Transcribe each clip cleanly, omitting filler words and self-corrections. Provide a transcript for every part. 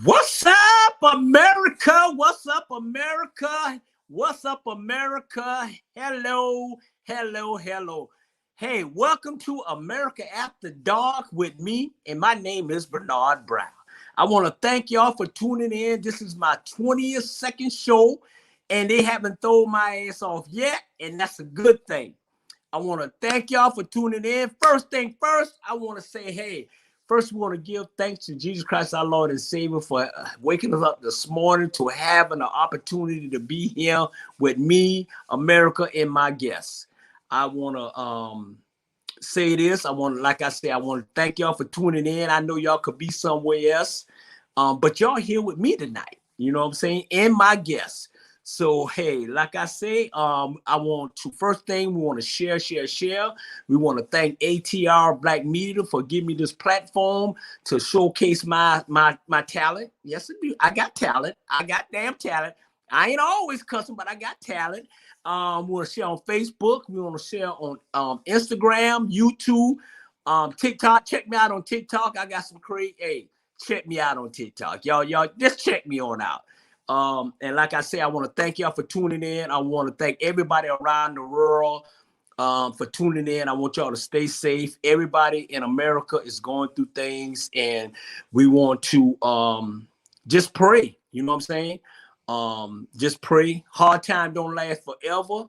What's up, America? What's up, America? What's up, America? Hello, hello, hello. Hey, welcome to America After Dark with me, and my name is Bernard Brown. I want to thank y'all for tuning in. This is my 20th second show, and they haven't thrown my ass off yet, and that's a good thing. I want to thank y'all for tuning in. First thing first, I want to say, hey, first, we want to give thanks to Jesus Christ, our Lord and Savior, for waking us up this morning to having an opportunity to be here with me, America, and my guests. I want to say this. I want to thank y'all for tuning in. I know y'all could be somewhere else, but y'all here with me tonight. You know what I'm saying? And my guests. So, hey, like I say, I want to, first thing, we want to share. We want to thank ATR Black Media for giving me this platform to showcase my talent. Yes, I got talent. I got damn talent. I ain't always cussing, but I got talent. We want to share on Facebook. We want to share on Instagram, YouTube, TikTok. Check me out on TikTok. I got some crazy. Hey, check me out on TikTok. Y'all, just check me on out. And like I say, I want to thank y'all for tuning in. I want to thank everybody around the world for tuning in. I want y'all to stay safe. Everybody in America is going through things, and we want to just pray. You know what I'm saying? Just pray. Hard time don't last forever.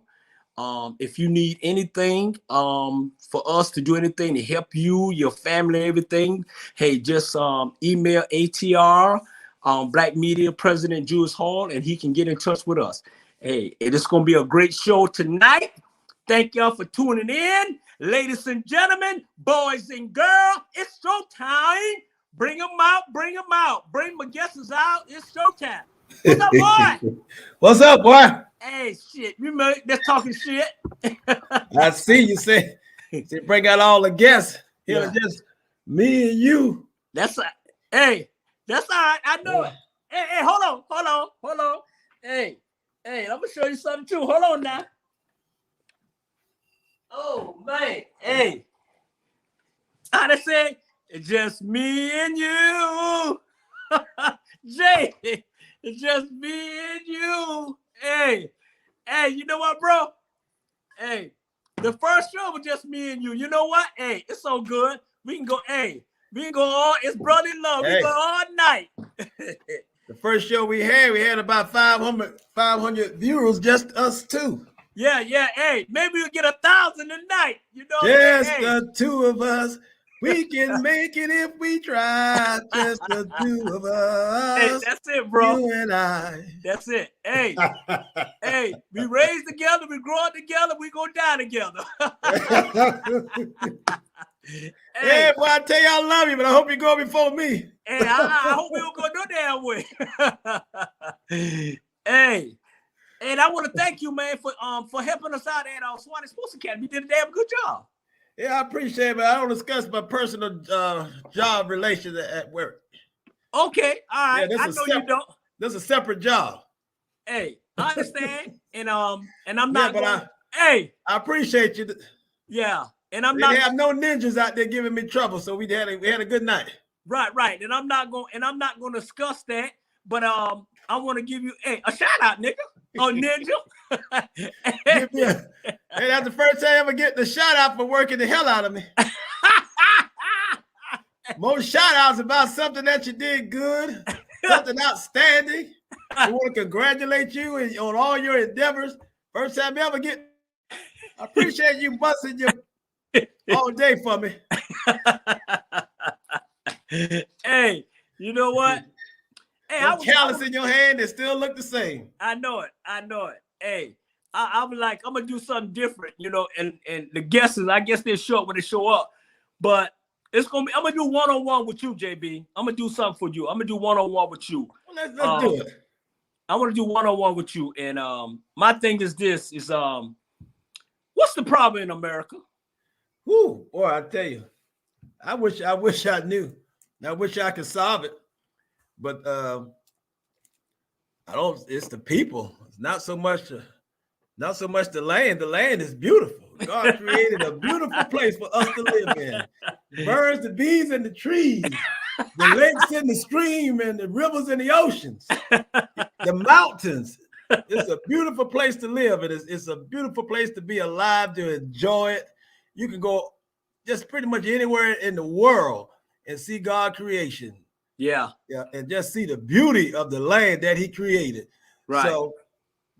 If you need anything for us to do anything to help you, your family, everything, hey, just email ATR. Black Media President Julius Hall, and he can get in touch with us. Hey, it is going to be a great show tonight. Thank y'all for tuning in. Ladies and gentlemen, boys and girls, it's showtime. Bring them out. Bring my guests out. It's showtime. What's up, boy? What's up, boy? Hey, shit. Remember, that's talking shit. I see you say bring out all the guests. Here, yeah. Just me and you. That's right. Hey. That's all right. I know it. Hey, hold on. Hey, I'm gonna show you something too. Hold on now. Oh man, hey. How they say? It's just me and you. Jay, it's just me and you. Hey, you know what, bro? Hey, the first show was just me and you. You know what? Hey, it's so good. We can go, all, it's brotherly love. Hey. We go all night. The first show we had about 500 viewers, just us two. Yeah. Hey, maybe we'll get 1,000 tonight. You know, just the two of us. We can make it if we try. Just the two of us. Hey, that's it, bro. You and I. That's it. Hey, we raised together, we grow up together, we go die together. Hey, boy, I tell you I love you, but I hope you go before me. Hey, I hope we don't go no damn way. Hey, and I want to thank you, man, for helping us out at Swanee Sports Academy. You did a damn good job. Yeah, I appreciate it, but I don't discuss my personal job relations at work. Okay, all right. Yeah, I know you don't. That's a separate job. Hey, I understand, and I'm not. Yeah, I appreciate you. Yeah. And they have no ninjas out there giving me trouble, so we had a good night. Right. And I'm not going to discuss that, but I want to give you a shout out, nigga. Oh, ninja. Hey, that's the first time I ever get the shout out for working the hell out of me. Most shout outs about something that you did good, something outstanding. I want to congratulate you on all your endeavors. First time I ever get. I appreciate you busting your all day for me. Hey, you know what? Hey, I was callous in your hand that still look the same. I know it. Hey, I was like, I'm gonna do something different, you know. And the guests, I guess they're short when they show up, but it's gonna be. I'm gonna do one-on-one with you, JB. I'm gonna do something for you. I'm gonna do one-on-one with you. Well, let's do it. I want to do one-on-one with you, and my thing is this: what's the problem in America? Whoo, boy, I tell you, I wish I knew. I wish I could solve it, but I don't. It's the people. It's not so much the land. The land is beautiful. God created a beautiful place for us to live in. The birds, the bees, and the trees. the lakes and the stream and the rivers and the oceans, the mountains. It's a beautiful place to live. It's a beautiful place to be alive, to enjoy it. You can go just pretty much anywhere in the world and see God's creation. Yeah. And just see the beauty of the land that he created. Right. So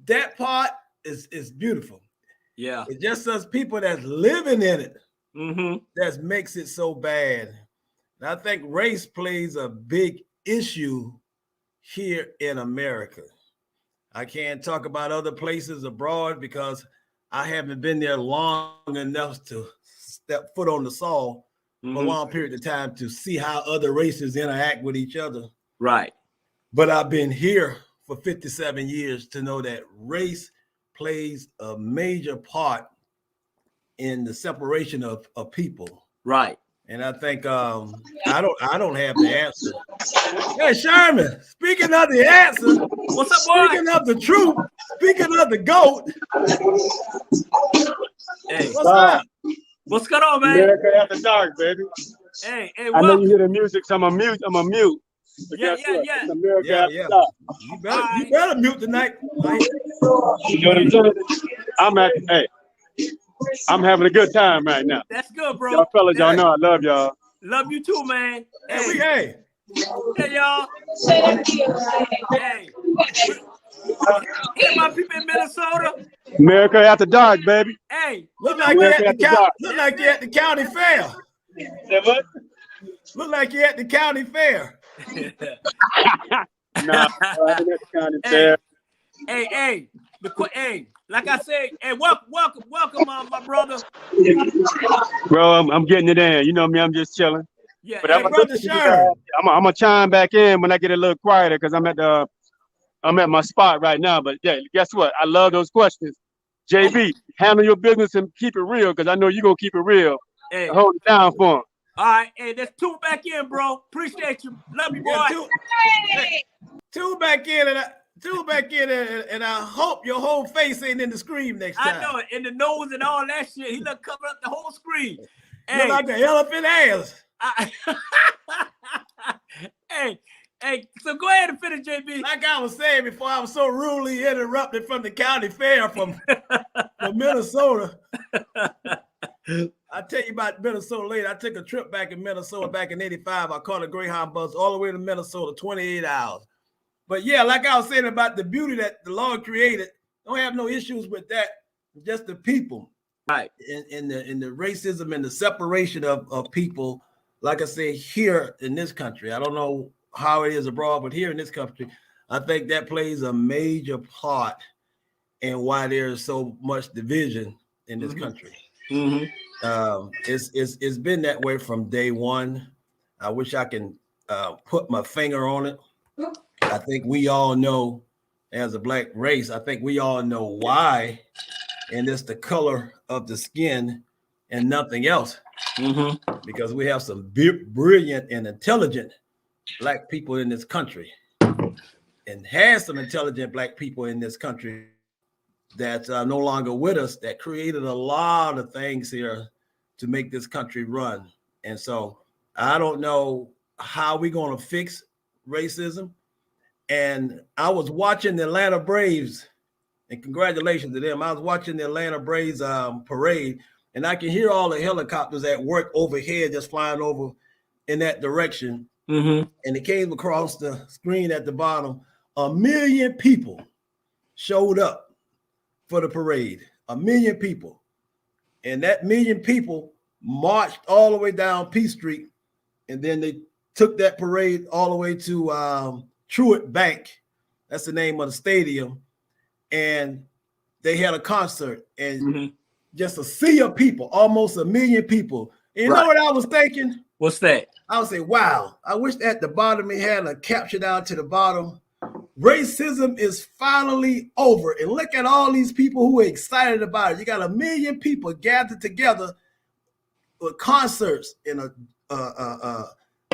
that part is beautiful. Yeah. It's just us people that's living in it that makes it so bad. And I think race plays a big issue here in America. I can't talk about other places abroad because I haven't been there long enough to step foot on the soil for a long period of time to see how other races interact with each other. Right. But I've been here for 57 years to know that race plays a major part in the separation of people. Right. And I think I don't have the answer. Hey, Sherman, speaking of the answer, what's up, boy? Speaking of the truth, speaking of the GOAT. Hey, what's up? What's going on, man? America after dark, baby. Hey, I know you hear the music, so I'm a mute. Yeah. It's America after dark. You better mute tonight. You know what I'm saying? I'm having a good time right now. That's good, bro. Y'all fellas, y'all know I love y'all. Love you too, man. Hey, y'all. Hey. Hey, my people in Minnesota. America after dark, baby. Hey, look like you're at the county fair. What? Look like you're at the county fair. Nah, I'm at the county fair. Hey, like I said, hey, welcome, my brother. Bro, I'm getting it in. You know me, I'm just chilling. Yeah, but hey, brother Sherman. I'm gonna chime back in when I get a little quieter because I'm at my spot right now. But yeah, guess what? I love those questions. JB, handle your business and keep it real because I know you're gonna keep it real. Hey. Hold it down for him. All right, hey, let's tune back in, bro. Appreciate you. Love you, boy. Tune back in and I hope your whole face ain't in the screen next time. I know it, in the nose and all that shit. He done covered up the whole screen. Look like an elephant ass. Hey, so go ahead and finish, JB. Like I was saying before, I was so rudely interrupted from the county fair from Minnesota. I'll tell you about Minnesota later. I took a trip back in Minnesota back in 85. I caught a Greyhound bus all the way to Minnesota, 28 hours. But yeah, like I was saying about the beauty that the Lord created, don't have no issues with that. Just the people. Right. In the racism and the separation of people, like I said, here in this country. I don't know how it is abroad, but here in this country, I think that plays a major part in why there's so much division in this country. It's been that way from day one. I wish I can put my finger on it. I think we all know, as a black race, I think we all know why, and it's the color of the skin and nothing else. Because we have some brilliant and intelligent black people in this country, and has some intelligent black people in this country that are no longer with us, that created a lot of things here to make this country run. And so I don't know how we're going to fix racism. And I was watching the Atlanta Braves, and congratulations to them. I was watching the Atlanta Braves parade, and I can hear all the helicopters at work overhead just flying over in that direction. And it came across the screen at the bottom. 1 million people showed up for the parade. 1 million people. And that 1 million people marched all the way down P Street. And then they took that parade all the way to Truett Bank. That's the name of the stadium. And they had a concert. And just a sea of people, almost 1 million people. And you know what I was thinking? What's that? I would say, wow, I wish at the bottom it had a caption down to the bottom. Racism is finally over. And look at all these people who are excited about it. You got 1 million people gathered together with concerts and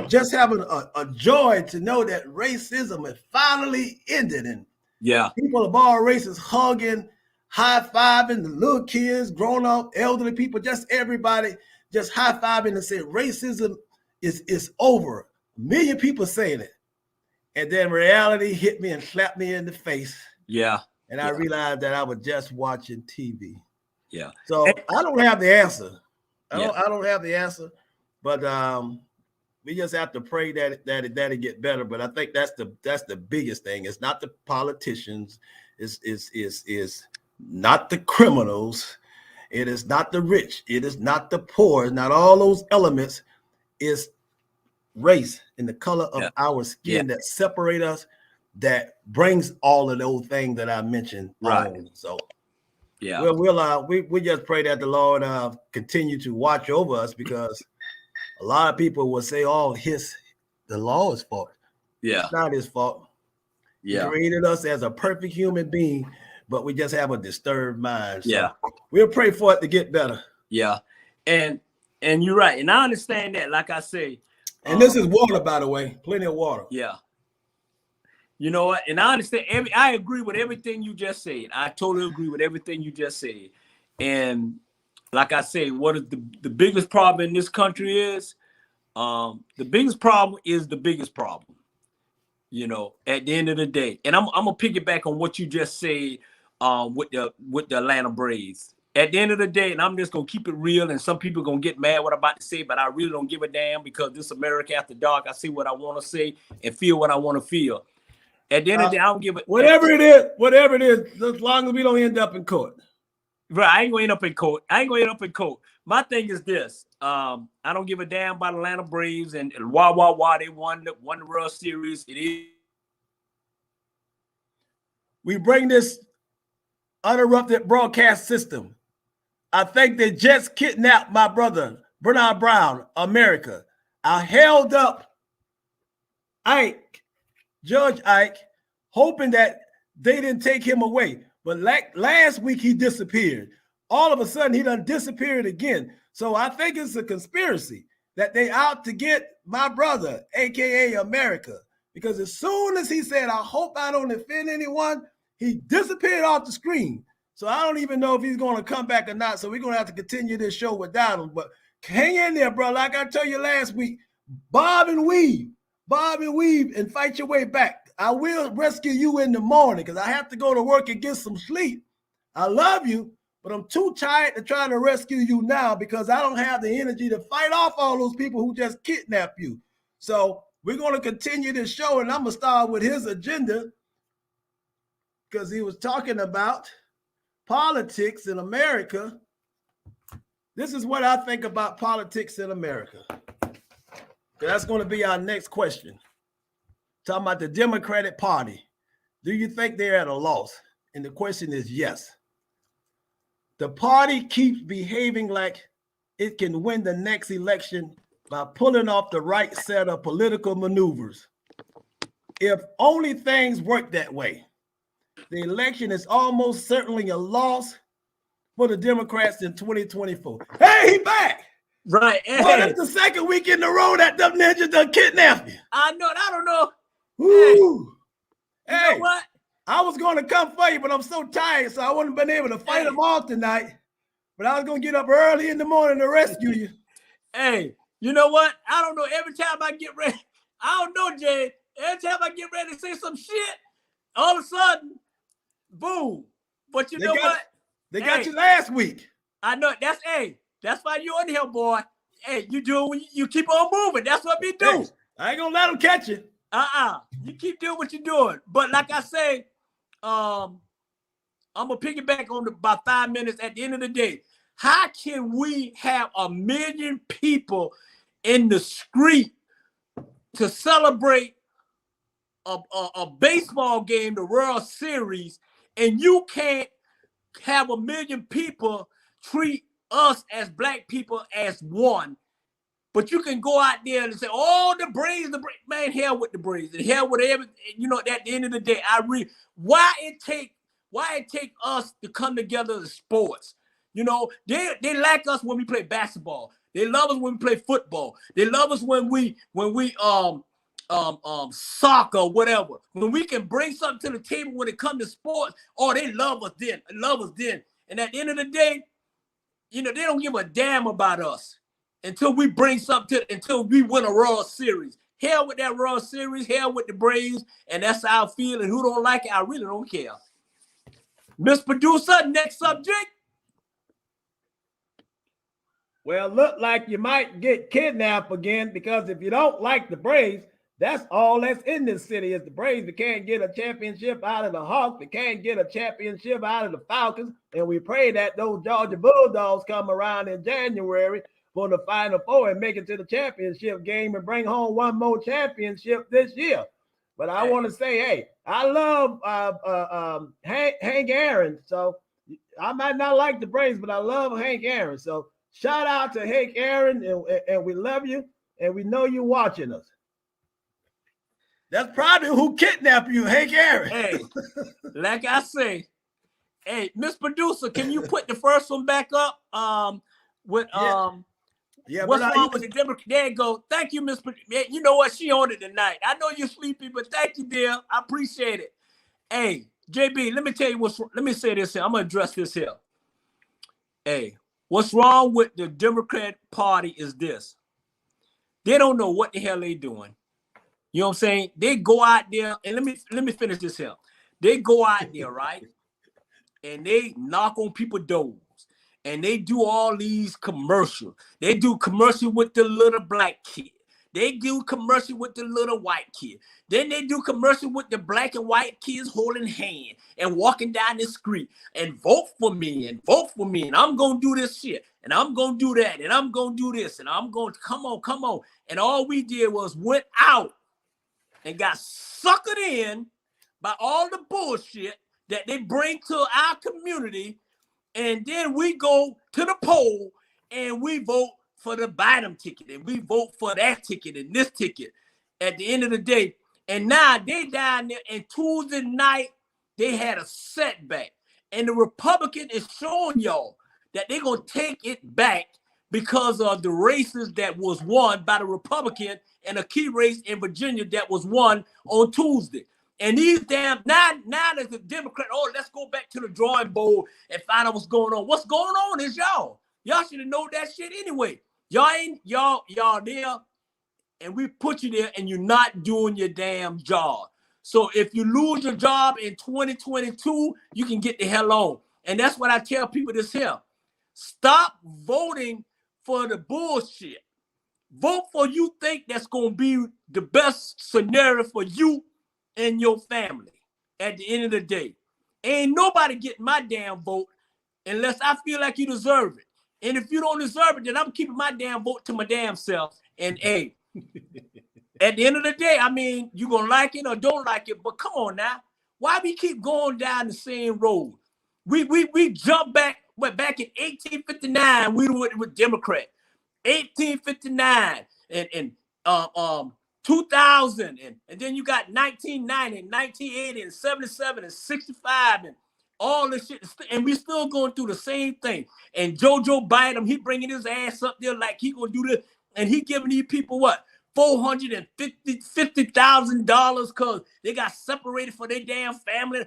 just having a joy to know that racism has finally ended. And people of all races hugging, high-fiving the little kids, grown-up, elderly people, just everybody just high-fiving and saying racism is over. million people saying it. And then reality hit me and slapped me in the face. Yeah. And I realized that I was just watching TV. Yeah. So I don't have the answer. I Yeah. don't have the answer. But we just have to pray that it get better. But I think that's the biggest thing. It's not the politicians. Is not the criminals. It is not the rich. It is not the poor. It's not all those elements. It's race and the color of our skin that separate us, that brings all of those things that I mentioned. Right. On. So yeah, we just pray that the Lord continue to watch over us, because a lot of people will say, "Oh, the law's fault." Yeah, it's not his fault. Yeah, he created us as a perfect human being, but we just have a disturbed mind. So yeah, we'll pray for it to get better. Yeah, and you're right, and I understand that. Like I say. And this is water, by the way, plenty of water. Yeah. You know what? And I understand. I agree with everything you just said. I totally agree with everything you just said. And like I say, what is the biggest problem in this country is? The biggest problem is the biggest problem. You know, at the end of the day, and I'm gonna piggyback on what you just said with the Atlanta Braves. At the end of the day, and I'm just going to keep it real, and some people are going to get mad what I'm about to say, but I really don't give a damn, because this America After Dark, I say what I want to say and feel what I want to feel. At the end of the day, I don't give a... Whatever it is, as long as we don't end up in court. Right, I ain't going to end up in court. My thing is this. I don't give a damn about Atlanta Braves and they won the World Series. It is. We bring this uninterrupted broadcast system. I think they just kidnapped my brother, Bernard Brown, America. I held up Judge Ike, hoping that they didn't take him away. But last week he disappeared. All of a sudden he done disappeared again. So I think it's a conspiracy that they out to get my brother, AKA America. Because as soon as he said, I hope I don't offend anyone, he disappeared off the screen. So I don't even know if he's going to come back or not. So we're going to have to continue this show without him. But hang in there, bro. Like I told you last week, bob and weave, and fight your way back. I will rescue you in the morning, because I have to go to work and get some sleep. I love you, but I'm too tired to try to rescue you now, because I don't have the energy to fight off all those people who just kidnapped you. So we're going to continue this show, and I'm going to start with his agenda, because he was talking about politics in America. This is what I think about politics in America. That's going to be our next question. Talking about the Democratic Party. Do you think they're at a loss? And the question is yes. The party keeps behaving like it can win the next election by pulling off the right set of political maneuvers. If only things work that way, the election is almost certainly a loss for the Democrats in 2024. Hey, he back. Right. Hey. Boy, that's the second week in a row that them ninjas done kidnapped you. I know. I don't know. Ooh. Hey, you know what? I was going to come for you, but I'm so tired, so I wouldn't been able to fight them off tonight. But I was going to get up early in the morning to rescue you. Hey, you know what? I don't know. Every time I get ready, I don't know, Jay. Every time I get ready to say some shit, all of a sudden, boom. But you know what? They got you last week. I know. That's why you're on here, boy. Hey, you keep on moving. That's what we do. Hey, I ain't gonna let them catch you. You keep doing what you're doing. But like I say, I'm gonna piggyback on about 5 minutes. At the end of the day, how can we have 1 million people in the street to celebrate a baseball game, the World Series, and you can't have 1 million people treat us as black people as one? But you can go out there and say, "Oh, the Braves, man, hell with the Braves, and hell with everything." You know, at the end of the day, why it take us to come together as sports. You know, they like us when we play basketball. They love us when we play football. They love us when we soccer, whatever. When we can bring something to the table when it comes to sports, they love us then. And at the end of the day, you know, they don't give a damn about us until we bring something until we win a World Series. Hell with that World Series, hell with the Braves, and that's how I feel. And who don't like it, I really don't care. Miss Producer, next subject. Well, look like you might get kidnapped again, because if you don't like the Braves, that's all that's in this city is the Braves. They can't get a championship out of the Hawks. They can't get a championship out of the Falcons. And we pray that those Georgia Bulldogs come around in January for the Final Four and make it to the championship game and bring home one more championship this year. But I want to say, hey, I love Hank Aaron. So I might not like the Braves, but I love Hank Aaron. So shout out to Hank Aaron, and we love you, and we know you're watching us. That's probably who kidnapped you, Hank Aaron. Hey, like I say, hey, Miss Producer, can you put the first one back up? What's wrong with the Democrat? There you go. Thank you, Miss. You know what? She on it tonight. I know you're sleepy, but thank you, dear. I appreciate it. Hey, JB, let me tell you let me say this here. I'm gonna address this here. Hey, what's wrong with the Democrat Party is this. They don't know what the hell they doing. You know what I'm saying? They go out there, and let me finish this here. They go out there, right? And they knock on people's doors. And they do all these commercials. They do commercial with the little black kid. They do commercial with the little white kid. Then they do commercial with the black and white kids holding hands and walking down the street and vote for me and vote for me. And I'm going to do this shit. And I'm going to do that. And I'm going to do this. And I'm going to come on. And all we did was went out and got suckered in by all the bullshit that they bring to our community. And then we go to the poll and we vote for the Biden ticket and we vote for that ticket and this ticket at the end of the day. And now they down there, and Tuesday night they had a setback. And the Republican is showing y'all that they're going to take it back because of the races that was won by the Republican and a key race in Virginia that was won on Tuesday. And these damn, now there's a Democrat, let's go back to the drawing board and find out what's going on. What's going on is y'all. Y'all should have known that shit anyway. Y'all there, and we put you there, and you're not doing your damn job. So if you lose your job in 2022, you can get the hell on. And that's what I tell people this here. Stop voting for the bullshit. Vote for you think that's going to be the best scenario for you and your family at the end of the day. Ain't nobody getting my damn vote unless I feel like you deserve it. And if you don't deserve it, then I'm keeping my damn vote to my damn self. And hey, at the end of the day, I mean, you gonna like it or don't like it, but come on now. Why we keep going down the same road? We jump back, back in 1859, we were with Democrat. 1859 and 2000 and then you got 1990 and 1980 and 77 and 65 and all this shit, and we still going through the same thing. And Joe Biden, he bringing his ass up there like he gonna do this, and he giving these people what, $450,000 because they got separated for their damn family.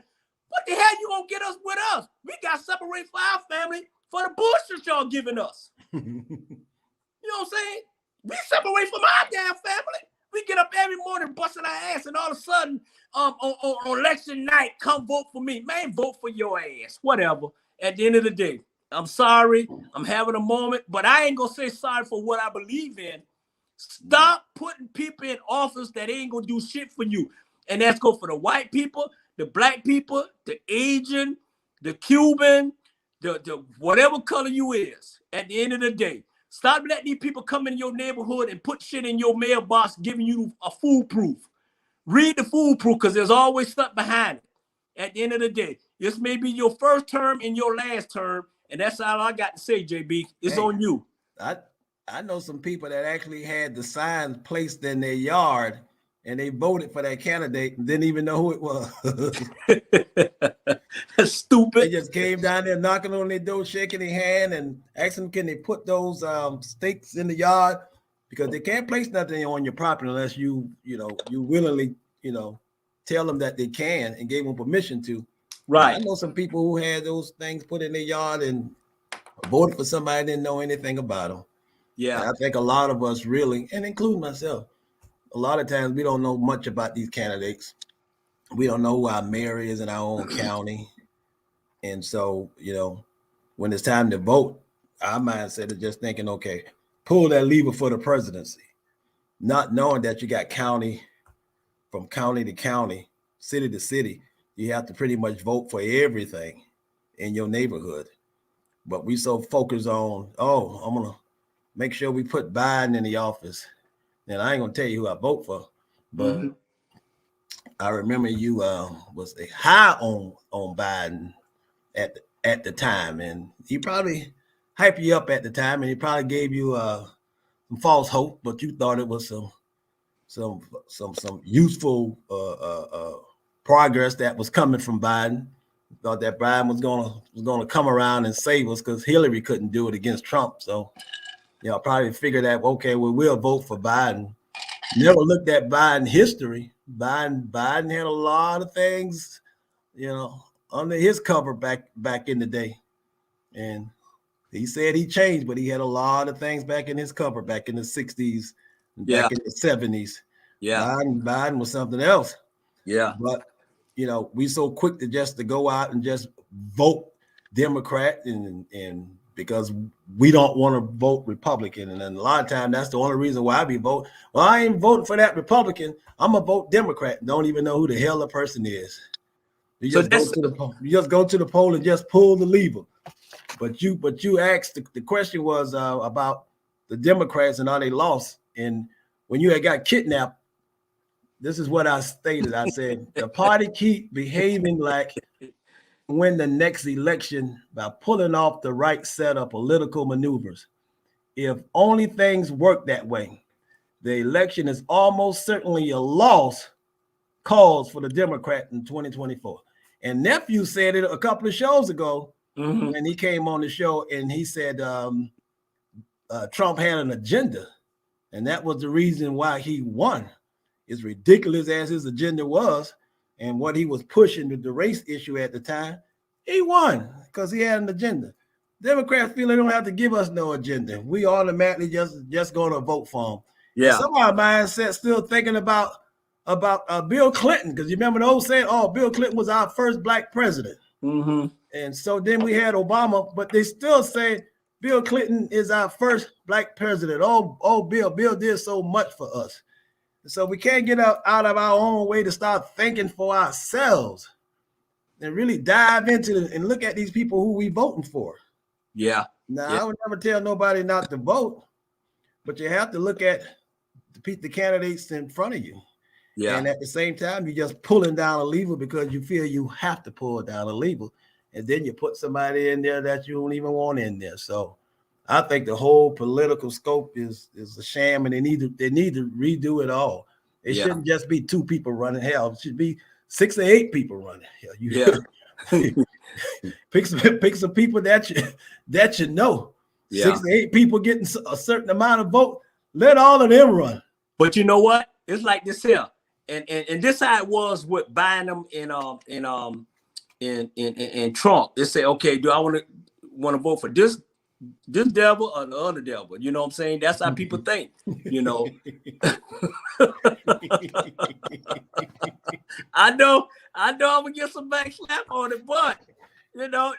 What the hell you gonna get us with us? We got separated for our family for the bullshit y'all giving us. You know what I'm saying? We separate from our damn family. We get up every morning busting our ass, and all of a sudden, on election night, come vote for me. Man, vote for your ass. Whatever. At the end of the day, I'm sorry. I'm having a moment, but I ain't gonna say sorry for what I believe in. Stop putting people in office that ain't gonna do shit for you. And that's go for the white people, the black people, the Asian, the Cuban, the whatever color you is. At the end of the day, stop letting these people come in your neighborhood and put shit in your mailbox giving you a foolproof. Read the foolproof, because there's always stuff behind it. At the end of the day, this may be your first term and your last term, and that's all I got to say, JB. It's on you. I know some people that actually had the signs placed in their yard, and they voted for that candidate and didn't even know who it was. That's stupid. They just came down there knocking on their door, shaking their hand, and asking them, can they put those stakes in the yard? Because they can't place nothing on your property unless you willingly, tell them that they can and gave them permission to. Right. I know some people who had those things put in their yard and voted for somebody that didn't know anything about them. Yeah. And I think a lot of us really, and including myself, a lot of times we don't know much about these candidates. We don't know who our mayor is in our own county. And so, when it's time to vote, our mindset is just thinking, okay, pull that lever for the presidency, not knowing that you got from county to county, city to city. You have to pretty much vote for everything in your neighborhood. But we so focused on, I'm going to make sure we put Biden in the office. And I ain't going to tell you who I vote for, but I remember you was high on Biden at the time, and he probably hyped you up at the time, and he probably gave you some false hope, but you thought it was some useful progress that was coming from Biden. You thought that Biden was gonna come around and save us because Hillary couldn't do it against Trump. So probably figured that we'll vote for Biden. Never looked at Biden history. Biden had a lot of things, under his cover back in the day. And he said he changed, but he had a lot of things back in his cover back in the 60s, back in the 70s. Yeah. Biden was something else. Yeah. But, we so quick to go out and just vote Democrat and because we don't want to vote Republican. And then a lot of times that's the only reason why I be voting. Well, I ain't voting for that Republican. I'm going to vote Democrat. Don't even know who the hell the person is. You just go to the poll and just pull the lever. But you asked, the question was about the Democrats and how they lost. And when you had got kidnapped, this is what I stated. I said, the party keep behaving like win the next election by pulling off the right set of political maneuvers. If only things work that way, the election is almost certainly a lost cause for the Democrat in 2024. And Nephew said it a couple of shows ago when he came on the show, and he said Trump had an agenda, and that was the reason why he won. As ridiculous as his agenda was, and what he was pushing the race issue at the time, he won because he had an agenda. Democrats feel they don't have to give us no agenda. We automatically just going to vote for him. Yeah. Some of our mindset still thinking about Bill Clinton, because you remember the old saying, Bill Clinton was our first black president. And so then we had Obama, but they still say Bill Clinton is our first black president. Bill did so much for us. So we can't get out of our own way to start thinking for ourselves and really dive into it and look at these people who we voting for. Yeah. Now, I would never tell nobody not to vote, but you have to look at the candidates in front of you. Yeah. And at the same time, you're just pulling down a lever because you feel you have to pull down a lever. And then you put somebody in there that you don't even want in there. So I think the whole political scope is a sham, and they need to redo it all. It shouldn't just be 2 people running. Hell, it should be 6 or 8 people running. Hell, pick some people that you know. 6 or 8 people getting a certain amount of vote. Let all of them run. But you know what? It's like this here, and this how it was with Biden and Trump. They say, okay, do I want to vote for this devil or the other devil? You know what I'm saying? That's how people think, I know I'm gonna get some backslap on it, but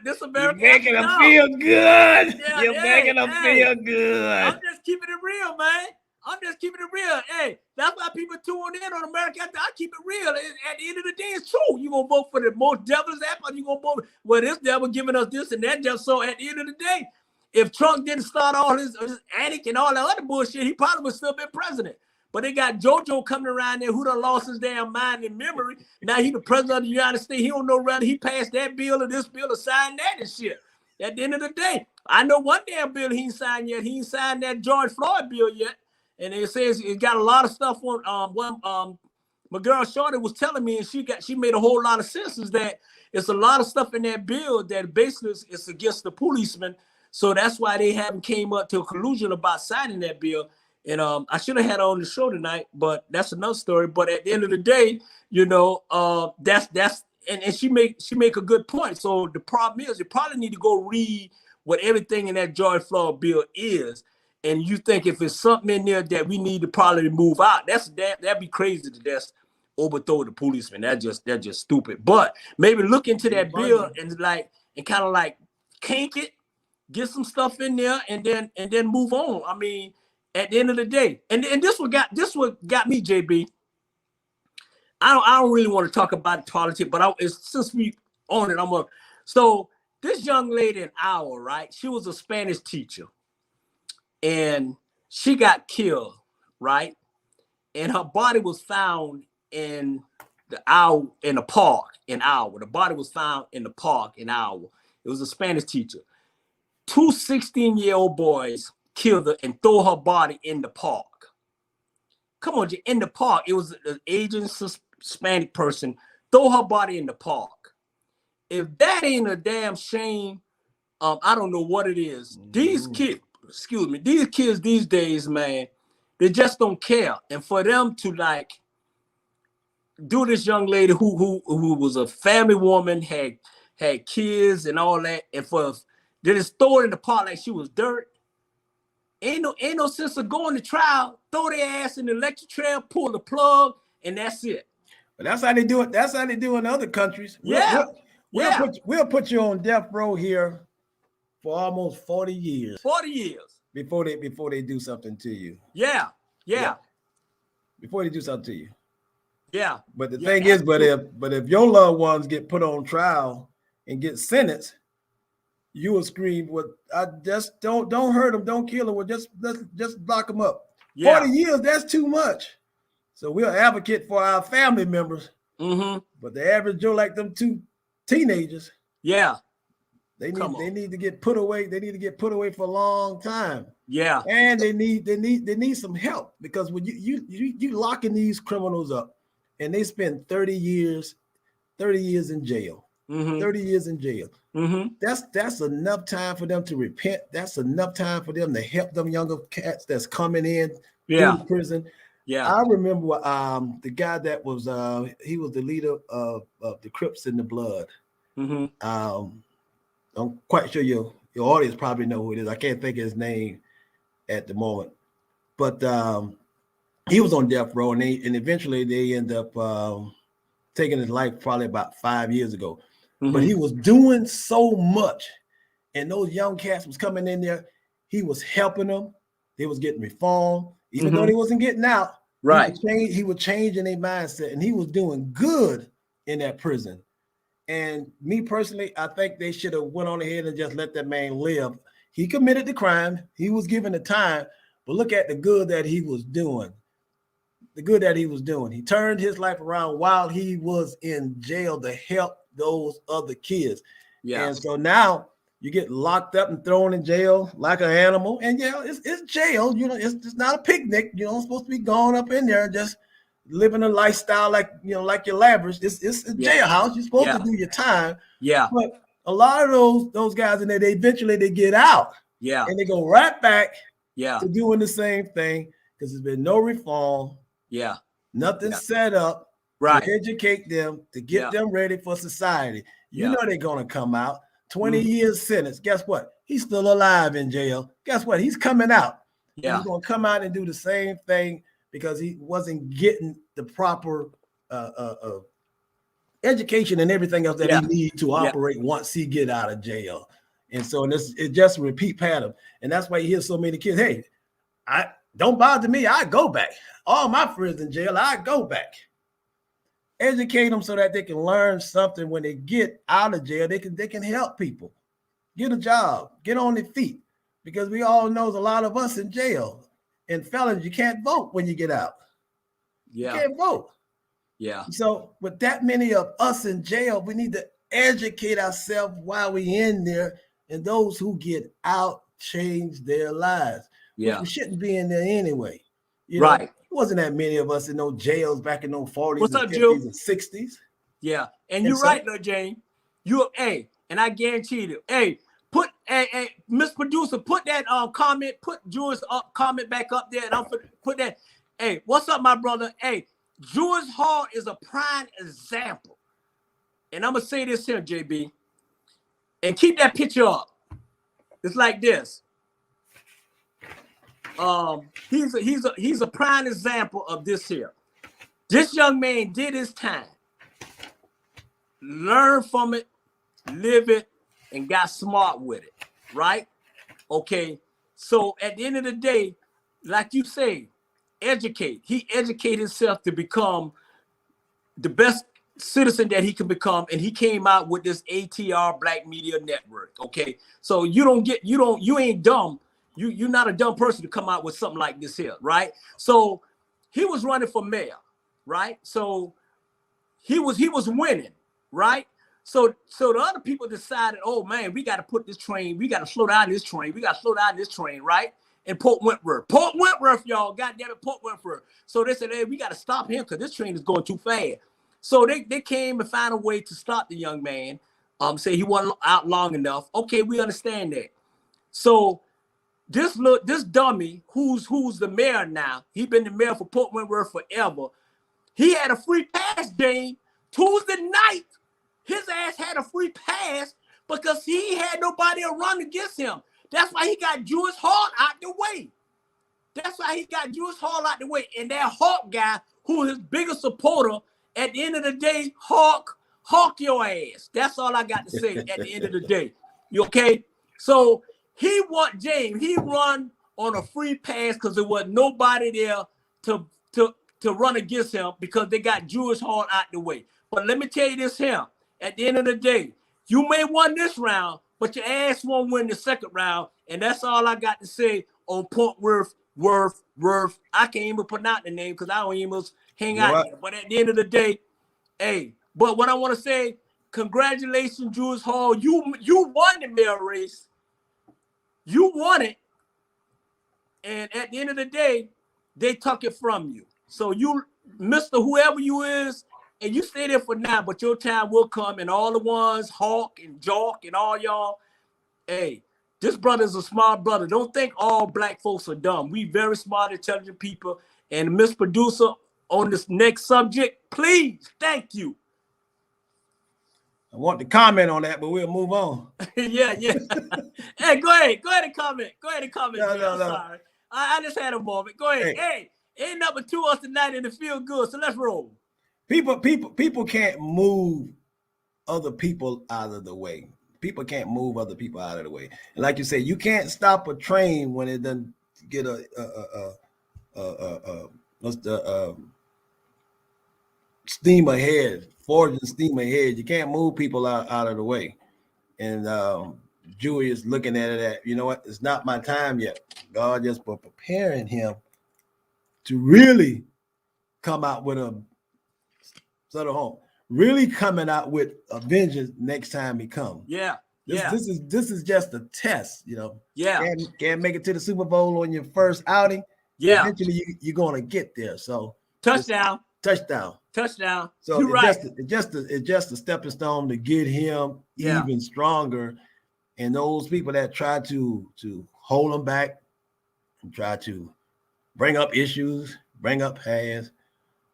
this America. You're making them feel good. Yeah, You're making them feel good. I'm just keeping it real, man. I'm just keeping it real. Hey, that's why people tune in on America. I keep it real. At the end of the day, it's true. You gonna vote for the most devil's apple? You gonna vote this devil giving us this and that? Just so at the end of the day, if Trump didn't start all his attic and all that other bullshit, he probably would still been president. But they got JoJo coming around there who done lost his damn mind and memory. Now he the president of the United States. He don't know whether he passed that bill or this bill or signed that and shit. At the end of the day, I know one damn bill he ain't signed yet. He ain't signed that George Floyd bill yet. And it says it got a lot of stuff on. My girl Shorty was telling me, and she made a whole lot of sense, is that it's a lot of stuff in that bill that basically is against the policemen. So that's why they haven't came up to a conclusion about signing that bill. And I should have had her on the show tonight, but that's another story. But at the end of the day, that's and she make a good point. So the problem is, you probably need to go read what everything in that George Floyd bill is. and you think if it's something in there that we need to probably move out, that'd be crazy to just overthrow the policeman. That's just stupid. But maybe look into that bill and kind of like kink it, get some stuff in there, and then move on. I mean, at the end of the day, and this what got me, JB. I don't really want to talk about politics, but since we on it, so this young lady in Iowa, right? She was a Spanish teacher, and she got killed, right? And her body was found in the park in Iowa. The body was found in the park in Iowa. It was a Spanish teacher. 2 16-year-old boys killed her and threw her body in the park. Come on, in the park. It was an Asian Hispanic person throw her body in the park. If that ain't a damn shame, I don't know what it is. These kids these days, man, they just don't care. And for them to like do this young lady who was a family woman, had kids and all that, and they just throw it in the park like she was dirt. Ain't no sense of going to trial. Throw their ass in the electric chair, pull the plug, and that's it. But that's how they do it. That's how they do in other countries. We'll put you on death row here for almost 40 years. 40 years before they do something to you. Yeah. Before they do something to you. Yeah. But the thing is, but if your loved ones get put on trial and get sentenced, you will scream, "Well, I just don't hurt them, don't kill them. Well, just lock them up." 40 years, that's too much. So we'll advocate for our family members. But the average Joe, like them 2 teenagers, they need to get put away. They need to get put away for a long time. Yeah, and they need some help, because when you locking these criminals up, and they spend 30 years in jail. 30 years in jail. That's enough time for them to repent. That's enough time for them to help them younger cats that's coming in through prison. I remember the guy that was he was the leader of the Crips in the Blood. I'm quite sure your audience probably know who it is. I can't think of his name at the moment, but he was on death row, and eventually they end up taking his life probably about 5 years ago. But he was doing so much, and those young cats was coming in there. He was helping them. They was getting reformed, even though they wasn't getting out. Right. He was changing their mindset, and he was doing good in that prison. And me personally, I think they should have went on ahead and just let that man live. He committed the crime. He was given the time, but look at the good that he was doing. The good that he was doing. He turned his life around while he was in jail to help those other kids. And so now you get locked up and thrown in jail like an animal. And it's jail. It's not a picnic. You're not supposed to be going up in there just living a lifestyle like your lavish. It's a jailhouse. You're supposed to do your time. But a lot of those guys in there, they eventually get out. And they go right back to doing the same thing, because there's been no reform. Nothing set up to educate them, to get them ready for society. You know they're gonna come out. 20 years sentence. Guess what? He's still alive in jail. Guess what? He's coming out. He's gonna come out and do the same thing, because he wasn't getting the proper education and everything else that he needs to operate once he get out of jail. And so it's just a repeat pattern. And that's why you hear so many kids, hey, I don't bother me, I go back. All my friends in jail, I go back. Educate them so that they can learn something when they get out of jail. They can help people, get a job, get on their feet, because we all know a lot of us in jail and felons, you can't vote when you get out. You can't vote. So with that many of us in jail, we need to educate ourselves while we're in there, and those who get out change their lives. We shouldn't be in there anyway. It wasn't that many of us in those jails back in those 40s and 50s and 60s. And you're right, though, Jane. And I guarantee you, put Miss Producer, put that comment, put Jewish comment back up there, and I'm gonna put that. Hey, what's up, my brother? Hey, Jewish Hall is a prime example. And I'm gonna say this here, JB, and keep that picture up. It's like this. He's a prime example of this here. This young man did his time, learned from it, live it, and got smart with it, right? Okay, so at the end of the day, like you say, educate. He educated himself to become the best citizen that he can become, and he came out with this ATR Black Media Network. Okay, so you ain't dumb. You're not a dumb person to come out with something like this here, right? So he was running for mayor, right? So he was winning, right? So the other people decided, oh man, we got to put this train, we got to slow down this train, right? In Port Wentworth, y'all, goddamn it, Port Wentworth. So they said, hey, we got to stop him because this train is going too fast. So they came and found a way to stop the young man. Say he wasn't out long enough. Okay, we understand that. So this dummy, who's the mayor now, he been the mayor for Port Wentworth forever. He had a free pass game Tuesday night. His ass had a free pass because he had nobody to run against him. That's why he got Jewish Hall out the way. And that Hawk guy, who is his biggest supporter, at the end of the day, Hawk your ass. That's all I got to say at the end of the day. You okay? So he run on a free pass because there was nobody there to run against him because they got Jewish Hall out the way. But let me tell you this here. At the end of the day, you may win this round, but your ass won't win the second round. And that's all I got to say on Port Worth. I can't even pronounce the name because I don't even hang out there. But at the end of the day, hey, but what I want to say, congratulations, Jewish Hall. You won the mayor race. You won it. And at the end of the day, they took it from you. So you, Mr. Whoever you is, and you stay there for now, but your time will come, and all the ones, Hawk and Jock and all y'all, hey, this brother's a smart brother. Don't think all black folks are dumb. We very smart, intelligent people. And Miss Producer, on this next subject, please, thank you. I want to comment on that, but we'll move on. yeah. Hey, go ahead and comment. No. I'm sorry. I just had a moment. Go ahead. Hey, ain't number 2 us tonight in the feel good, so let's roll. People can't move other people out of the way. People can't move other people out of the way. And like you say, you can't stop a train when it doesn't get steam ahead, forging steam ahead. You can't move people out of the way. And Julie is looking at it at, you know what? It's not my time yet. God just for preparing him to really come out with a sort of home, really coming out with a vengeance next time he comes. This is just a test, you know. Can't make it to the Super Bowl on your first outing. Eventually you're gonna get there. So touchdown. So you're right. It's just a stepping stone to get him even stronger. And those people that try to hold him back and try to bring up issues, bring up past.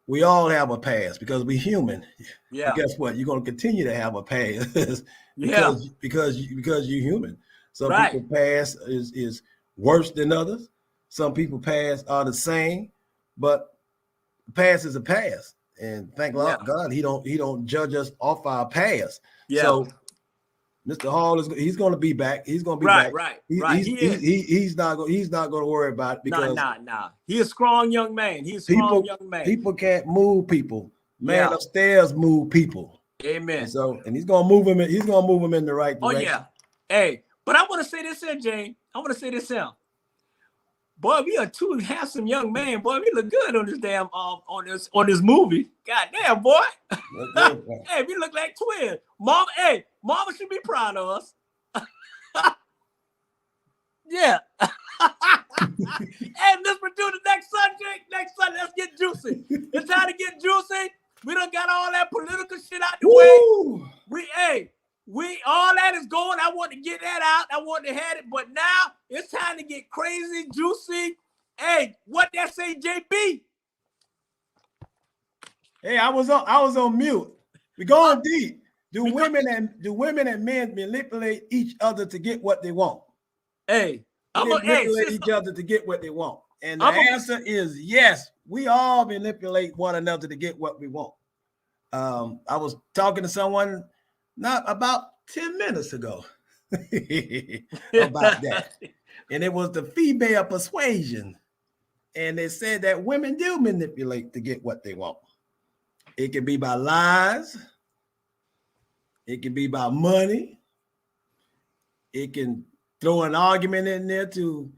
We all have a past because we're human. But guess what? You're going to continue to have a past because you're human. Some people past is worse than others. Some people past are the same, but the past is a past. And thank God he don't judge us off our past. So Mr. Hall he's going to be back. He's going to be back. He's not going to worry about it because He's a strong young man. People can't move people. Man upstairs move people. Amen. And he's going to move him. He's going to move him in the right direction. Oh yeah. Hey, but I want to say this here, Jane. Boy, we are two handsome young men. Boy, we look good on this damn on this movie. God damn, boy. Hey, we look like twins. Mama should be proud of us. Yeah. Hey, let's do the next subject. Let's get juicy. It's time to get juicy. We done got all that political shit out the way. We all that is going. I want to get that out. I want to have it, but now it's time to get crazy, juicy. Hey, what that say, JB? Hey, I was on mute. We going deep. Do women and men manipulate each other to get what they want? Hey, Do they manipulate each other to get what they want? And the answer is yes. We all manipulate one another to get what we want. I was talking to someone not about 10 minutes ago about that. And it was the female persuasion. And they said that women do manipulate to get what they want. It can be by lies. It can be by money. It can throw an argument in there to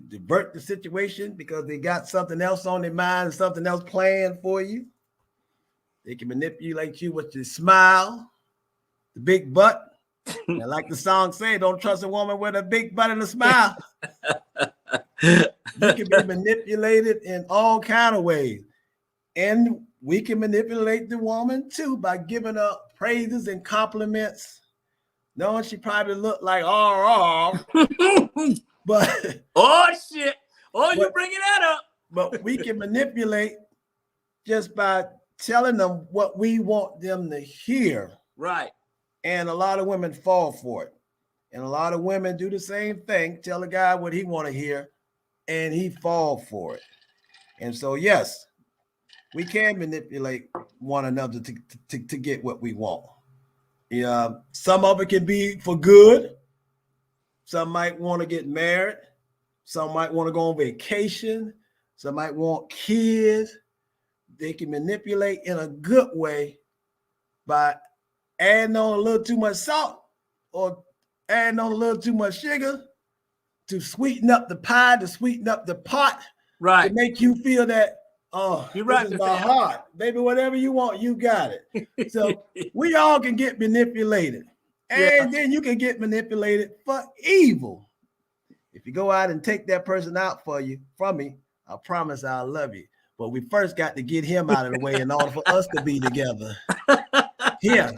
divert the situation because they got something else on their mind, something else planned for you. They can manipulate you with your smile, the big butt. And like the song say, don't trust a woman with a big butt and a smile. You can be manipulated in all kinds of ways. And we can manipulate the woman too by giving her praises and compliments. Knowing she probably looked like but oh shit. Oh, you bringing that up. But we can manipulate just by telling them what we want them to hear. Right. And a lot of women fall for it. And a lot of women do the same thing, tell a guy what he want to hear, and he fall for it. And so, yes, we can manipulate one another to get what we want. Yeah, some of it can be for good. Some might want to get married. Some might want to go on vacation. Some might want kids. They can manipulate in a good way by adding on a little too much salt or adding on a little too much sugar to sweeten up the pie, to sweeten up the pot, right? To make you feel that, oh, you're right, this is my heart. Baby, whatever you want, you got it. So we all can get manipulated. And then you can get manipulated for evil. If you go out and take that person out from me, I promise I'll love you. But we first got to get him out of the way in order for us to be together. Here,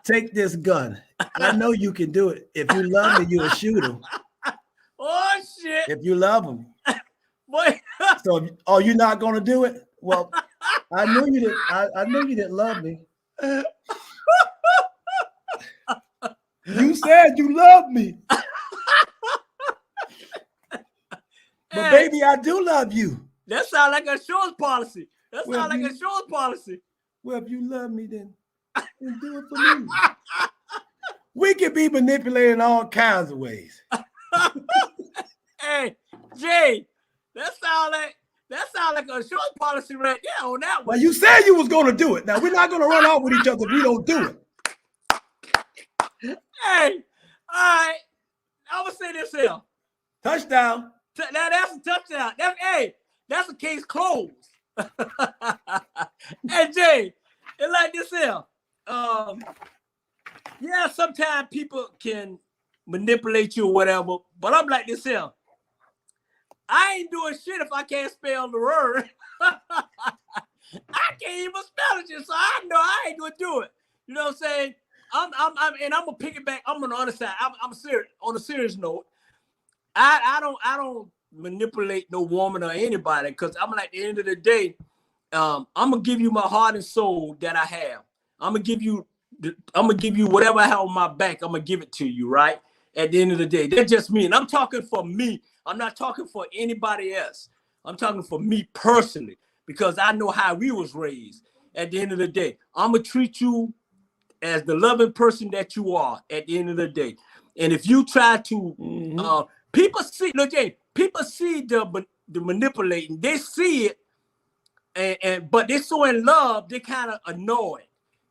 take this gun. I know you can do it. If you love me, you'll shoot him. Oh shit! If you love him. Boy. So, you're not gonna do it? Well, I knew you didn't. I knew you didn't love me. You said you love me. But baby, I do love you. That sounds like a insurance policy. That sounds like an insurance policy. Well, if you love me, then do it for me. We can be manipulated in all kinds of ways. Hey, Jay, that sounds like an insurance policy right there on that one. Well, you said you was going to do it. Now, we're not going to run off with each other if we don't do it. Hey, all right. I'm going to say this here. Touchdown. That's a touchdown. That's a case closed. Hey, Jay, it's like this here. Yeah, sometimes people can manipulate you or whatever, but I'm like this here. I ain't doing shit if I can't spell the word. I can't even spell it, so I know I ain't gonna do it. You know what I'm saying? I'm gonna pick it back. I'm on the other side. I'm serious. On a serious note, I don't manipulate no woman or anybody because I'm like, at the end of the day, I'm gonna give you my heart and soul that I have. I'm gonna give you whatever I have on my back. I'm gonna give it to you, right? At the end of the day, that's just me, and I'm talking for me. I'm not talking for anybody else. I'm talking for me personally because I know how we was raised. At the end of the day, I'm gonna treat you as the loving person that you are. At the end of the day, and if you try to, people see. Look, Jay, people see the manipulating. They see it, but they're so in love, they kind of annoyed,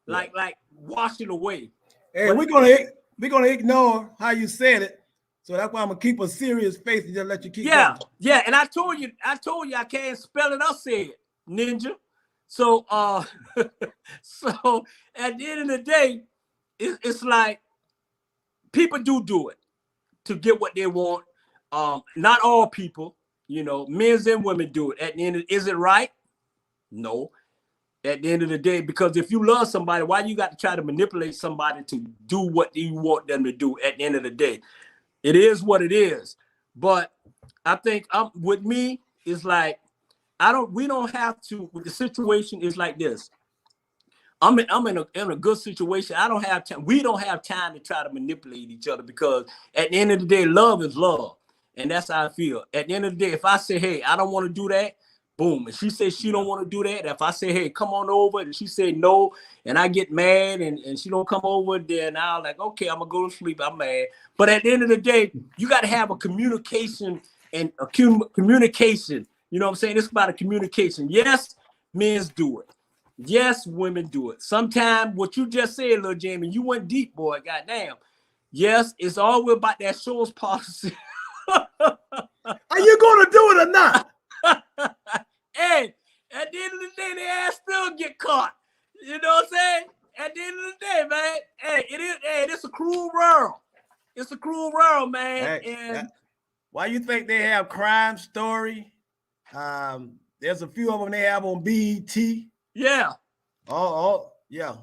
like wash it away. Hey, we're gonna ignore how you said it. So that's why I'm gonna keep a serious face and just let you keep going. Yeah, and I told you I can't spell it or say it, ninja. So so at the end of the day, it's like people do it to get what they want. Not all people, men and women do it. At the end, is it right? No. At the end of the day, because if you love somebody, why you got to try to manipulate somebody to do what you want them to do? At the end of the day, it is what it is. But I think with me, it's like we don't have to. The situation is like this. I'm in a good situation. I don't have time. We don't have time to try to manipulate each other because at the end of the day, love is love. And that's how I feel. At the end of the day, if I say, hey, I don't want to do that, boom. And she says she don't want to do that. If I say, hey, come on over, and she said no, and I get mad and she don't come over, then I'll like, okay, I'm gonna go to sleep. I'm mad. But at the end of the day, you got to have a communication and a communication. You know what I'm saying? It's about a communication. Yes, men's do it. Yes, women do it. Sometimes what you just said, Lil Jamie, you went deep, boy. Goddamn. Yes, it's all about that show's policy. Are you gonna do it or not? Hey, at the end of the day, the ass still get caught. You know what I'm saying? At the end of the day, man, hey, it's a cruel world. It's a cruel world, man. Hey, and why you think they have Crime Story? There's a few of them they have on BET. yeah. Yeah.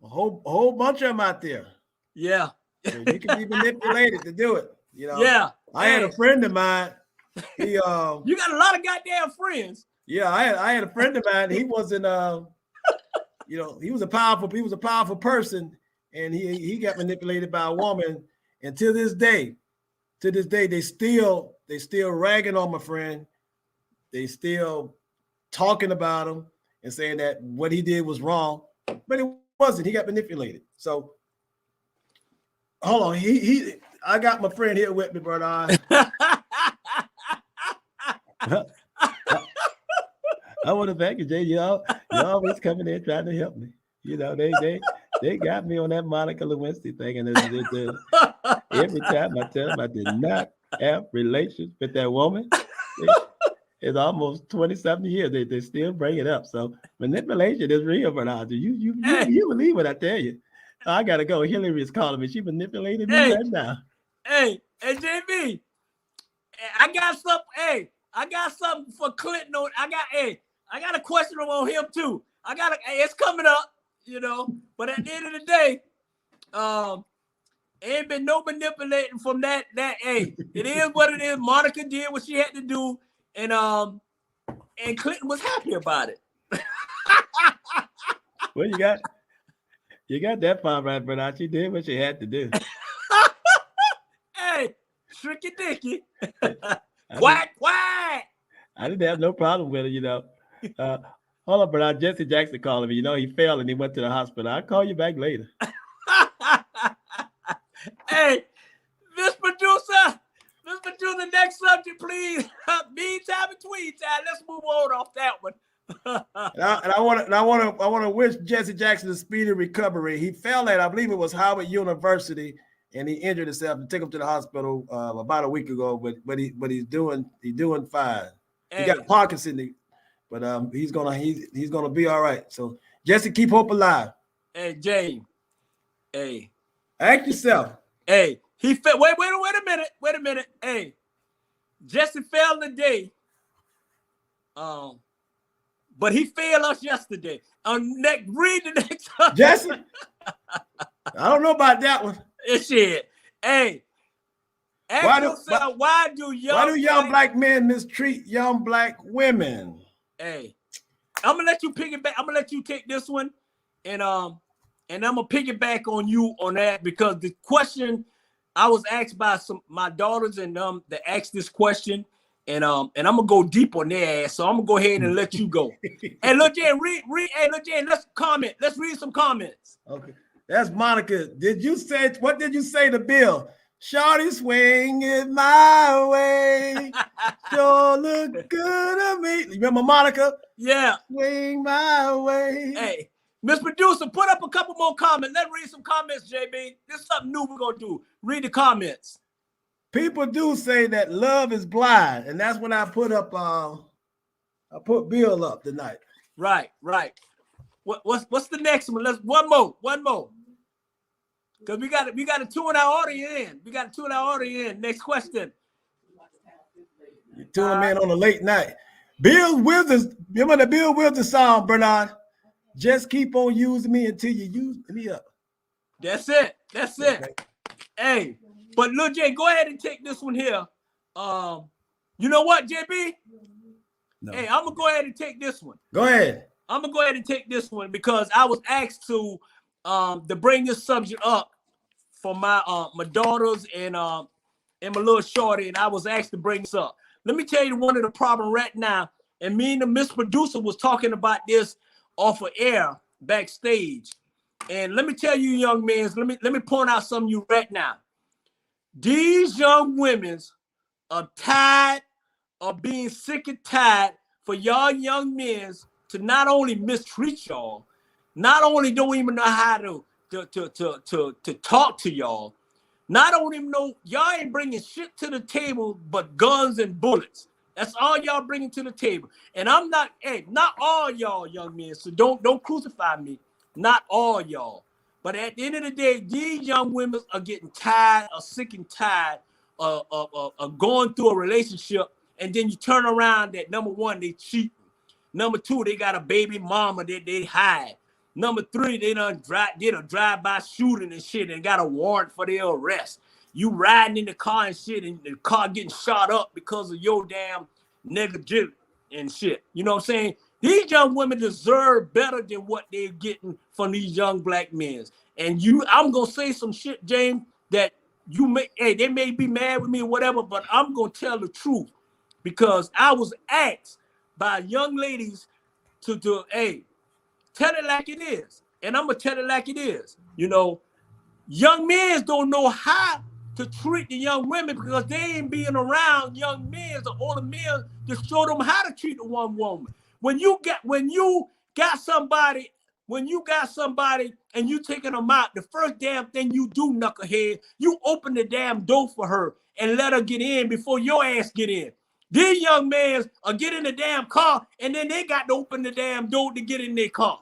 A whole bunch of them out there. Yeah. So you can be manipulated to do it. You know. Yeah. I had a friend of mine. He you got a lot of goddamn friends. Yeah, I had a friend of mine. He wasn't you know, he was a powerful person, and he got manipulated by a woman. And to this day, they still ragging on my friend. They still talking about him and saying that what he did was wrong, but it wasn't. He got manipulated. So hold on, I got my friend here with me, brother. I want to thank you, Jay. Y'all always coming in trying to help me. You know, they got me on that Monica Lewinsky thing, and every time I tell them I did not have relations with that woman, it's almost 20-something years. They still bring it up. So manipulation is real, Bernard. You believe what I tell you. I gotta go. Hillary is calling me. She manipulated me right now. Hey, JB, I got something for Clinton. I got a question on him too. It's coming up, you know. But at the end of the day, ain't been no manipulating from that. It is what it is. Monica did what she had to do, and Clinton was happy about it. Well, you got that part right, Bernard. She did what she had to do. Hey, tricky dicky. Quack. I didn't have no problem with it, you know. Hold on, Bernard. Jesse Jackson calling me. You know, he fell and he went to the hospital. I'll call you back later. Hey, Miss Producer, next subject, please. Meantime, between time. Let's move on off that one. I want to wish Jesse Jackson a speedy recovery. He fell at, I believe it was Howard University, and he injured himself and took him to the hospital about a week ago. But he's doing fine. Hey. He got Parkinson's, but he's gonna be all right. So Jesse, keep hope alive. Hey, Jay. Hey, ask yourself. Hey, he fell. Wait a minute. Hey, Jesse fell today. But he failed us yesterday. Read the next subject. Jesse, I don't know about that one. It's shit. Hey, why do young black men mistreat young black women? Hey, I'm gonna let you piggyback. I'm gonna let you take this one, and I'm gonna piggyback on you on that, because the question I was asked by my daughters and they asked this question. And I'm gonna go deep on their ass, so I'm gonna go ahead and let you go. Hey, look, Jan, read. Hey, look, Jan, let's comment. Let's read some comments. Okay, that's Monica. What did you say to Bill? Shorty swing it my way. Sure look good to me. Remember Monica? Yeah. Swing my way. Hey, Miss Producer, put up a couple more comments. Let's read some comments, JB. This is something new we're gonna do. Read the comments. People do say that love is blind, and that's when I put up. I put Bill up tonight. Right. What's the next one? One more. Because we got to tune our audience in. Next question. You tune them in on a late night. Bill Withers, remember the Bill Withers song, Bernard? Just keep on using me until you use me up. That's it. Okay. Hey. But Lil J, go ahead and take this one here. You know what, JB? No. Hey, I'm gonna go ahead and take this one. Go ahead. I'm gonna go ahead and take this one because I was asked to bring this subject up for my daughters and and my little shorty, and I was asked to bring this up. Let me tell you one of the problem right now, and me and the Miss Producer was talking about this off of air backstage. And let me tell you, young men, let me point out something to you right now. These young women are tired of being sick and tired for y'all young men to not only mistreat y'all, not only don't even know how to talk to y'all, not only know y'all ain't bringing shit to the table but guns and bullets. That's all y'all bringing to the table. And I'm not, hey, not all y'all young men, so don't crucify me. Not all y'all. But at the end of the day, these young women are getting tired or sick and tired of going through a relationship, and then you turn around that number one, they cheating. Number two, they got a baby mama that they hide. Number three, they did a drive-by shooting and shit and got a warrant for their arrest. You riding in the car and shit, and the car getting shot up because of your damn negligence and shit. You know what I'm saying? These young women deserve better than what they're getting from these young black men. And I'm gonna say some shit, James, that they may be mad with me or whatever, but I'm gonna tell the truth because I was asked by young ladies to hey, tell it like it is. And I'm gonna tell it like it is. You know, young men don't know how to treat the young women because they ain't being around young men or older men to show them how to treat the one woman. When you got somebody and you taking them out, the first damn thing you do, knucklehead, you open the damn door for her and let her get in before your ass get in. These young men are getting in the damn car and then they got to open the damn door to get in their car.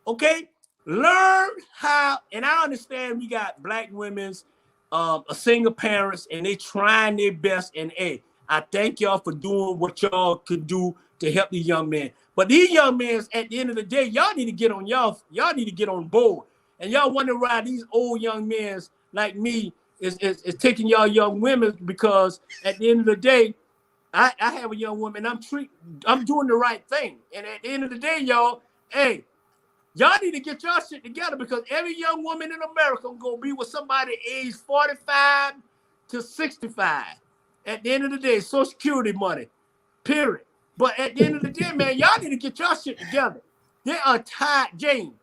Okay? Learn how, and I understand we got black women's a single parents and they trying their best, and hey, I thank y'all for doing what y'all could do to help these young men. But these young men, at the end of the day, y'all need to get on board. And y'all wonder why these old young men like me is taking y'all young women, because at the end of the day, I have a young woman, I'm doing the right thing. And at the end of the day, y'all, hey, y'all need to get y'all shit together, because every young woman in America is going to be with somebody age 45 to 65. At the end of the day, Social Security money, period. But at the end of the day, man, y'all need to get y'all shit together. They are tired, James.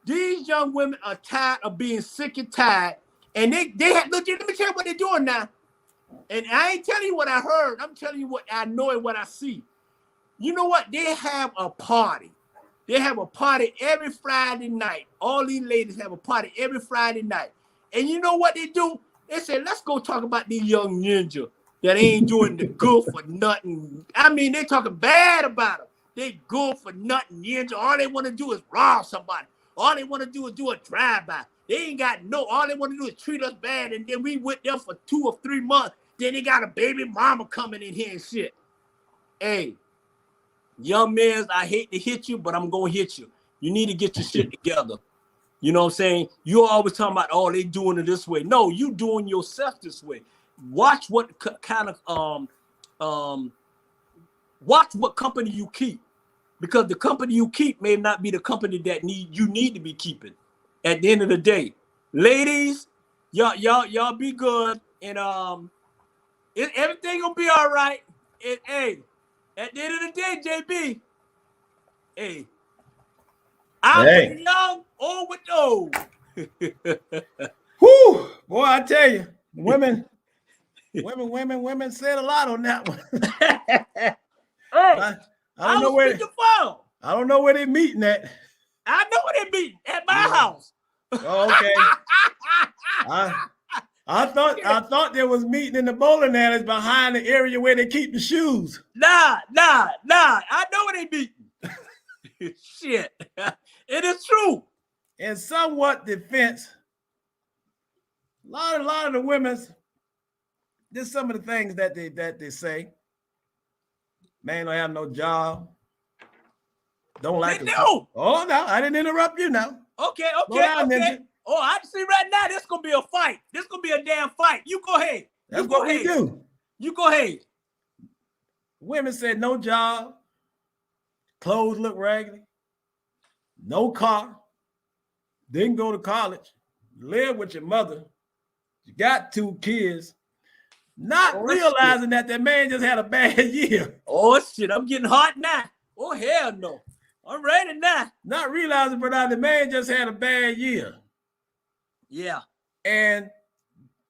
These young women are tired of being sick and tired. And they have, look, let me tell you what they're doing now. And I ain't telling you what I heard. I'm telling you what I know and what I see. You know what? They have a party. They have a party every Friday night. All these ladies have a party every Friday night. And you know what they do? They say, let's go talk about these young ninjas that ain't doing the good for nothing. I mean, they talking bad about them. They good for nothing ninja. All they want to do is rob somebody. All they want to do is do a drive-by. They ain't got all they want to do is treat us bad. And then we with them for 2 or 3 months. Then they got a baby mama coming in here and shit. Hey, young men, I hate to hit you, but I'm going to hit you. You need to get your shit together. You know what I'm saying? You're always talking about, oh, they doing it this way. No, you doing yourself this way. Watch what kind of, watch what company you keep. Because the company you keep may not be the company that you need to be keeping at the end of the day. Ladies, y'all be good. And everything gonna be all right. And hey, at the end of the day, JB, hey, I'm with young or with old. Whew, boy, I tell you, women said a lot on that one. Hey, I don't know where they're meeting at. I know where they're meeting at my house. Oh, okay. I thought there was meeting in the bowling alleys behind the area where they keep the shoes. Nah. I know where they meeting. Shit. It is true. In somewhat defense, a lot of the women's, there's some of the things that they say. Man don't have no job. Don't like it. Oh, no, I didn't interrupt you now. Okay. Oh, I see right now, this going to be a fight. This going to be a damn fight. You go ahead. That's what we do. You go ahead. Women said no job. Clothes look raggedy. No car. Didn't go to college. Live with your mother. You got 2 kids. not realizing that man just had a bad year. Oh shit, I'm getting hot now. Oh hell no. I'm ready now. Not realizing, but the man just had a bad year. Yeah. And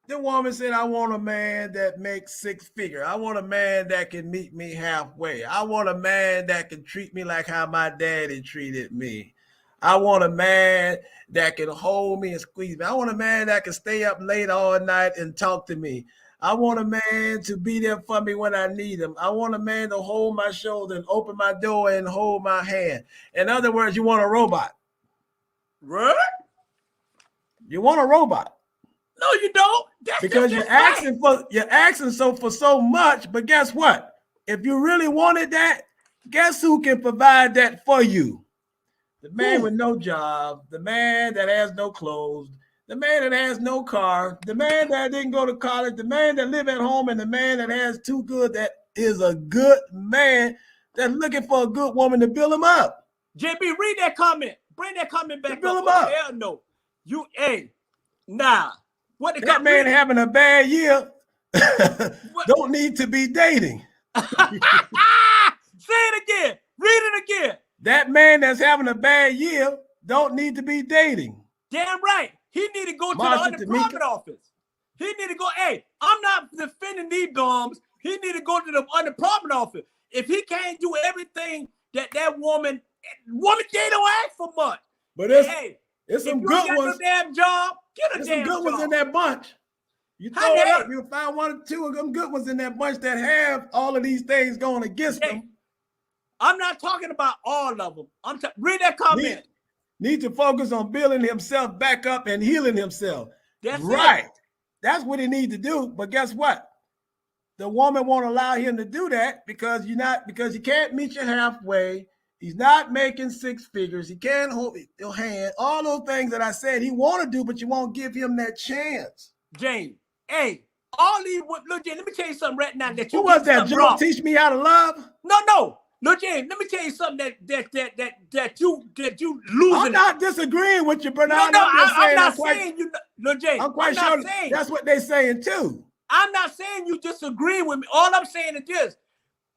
the woman said, I want a man that makes 6 figures. I want a man that can meet me halfway. I want a man that can treat me like how my daddy treated me. I want a man that can hold me and squeeze me. I want a man that can stay up late all night and talk to me. I want a man to be there for me when I need him. I want a man to hold my shoulder and open my door and hold my hand. In other words, you want a robot. What? You want a robot. No, you don't. That's because you're asking for so much. But guess what? If you really wanted that, guess who can provide that for you? The man with no job, the man that has no clothes, the man that has no car, the man that didn't go to college, the man that live at home, and the man that has too good, that is a good man that's looking for a good woman to build him up. JB, read that comment. Bring that comment back. Build him up. Hell no. Nah. What that man having a bad year don't need to be dating. Say it again. Read it again. That man that's having a bad year don't need to be dating. Damn right. He need to go to the unemployment office. He need to go, I'm not defending these bums. He need to go to the unemployment office. If he can't do everything that woman, they don't ask for much. But it's some good ones. No damn job, get a damn job. Some good ones in that bunch. You throw it up, you'll find 1 or 2 of them good ones in that bunch that have all of these things going against them. I'm not talking about all of them. Read that comment. Need to focus on building himself back up and healing himself. That's right. That's what he needs to do. But guess what? The woman won't allow him to do that because you can't meet you halfway. He's not making 6 figures. He can't hold your hand. All those things that I said he want to do, but you won't give him that chance. James, all these look, James, let me tell you something right now. Who was that? Joe, teach me how to love? No. Look, James, let me tell you something that you losing. I'm not disagreeing with you, but I'm not saying you. Look, James, I'm quite sure that's what they're saying too. I'm not saying you disagree with me. All I'm saying is this: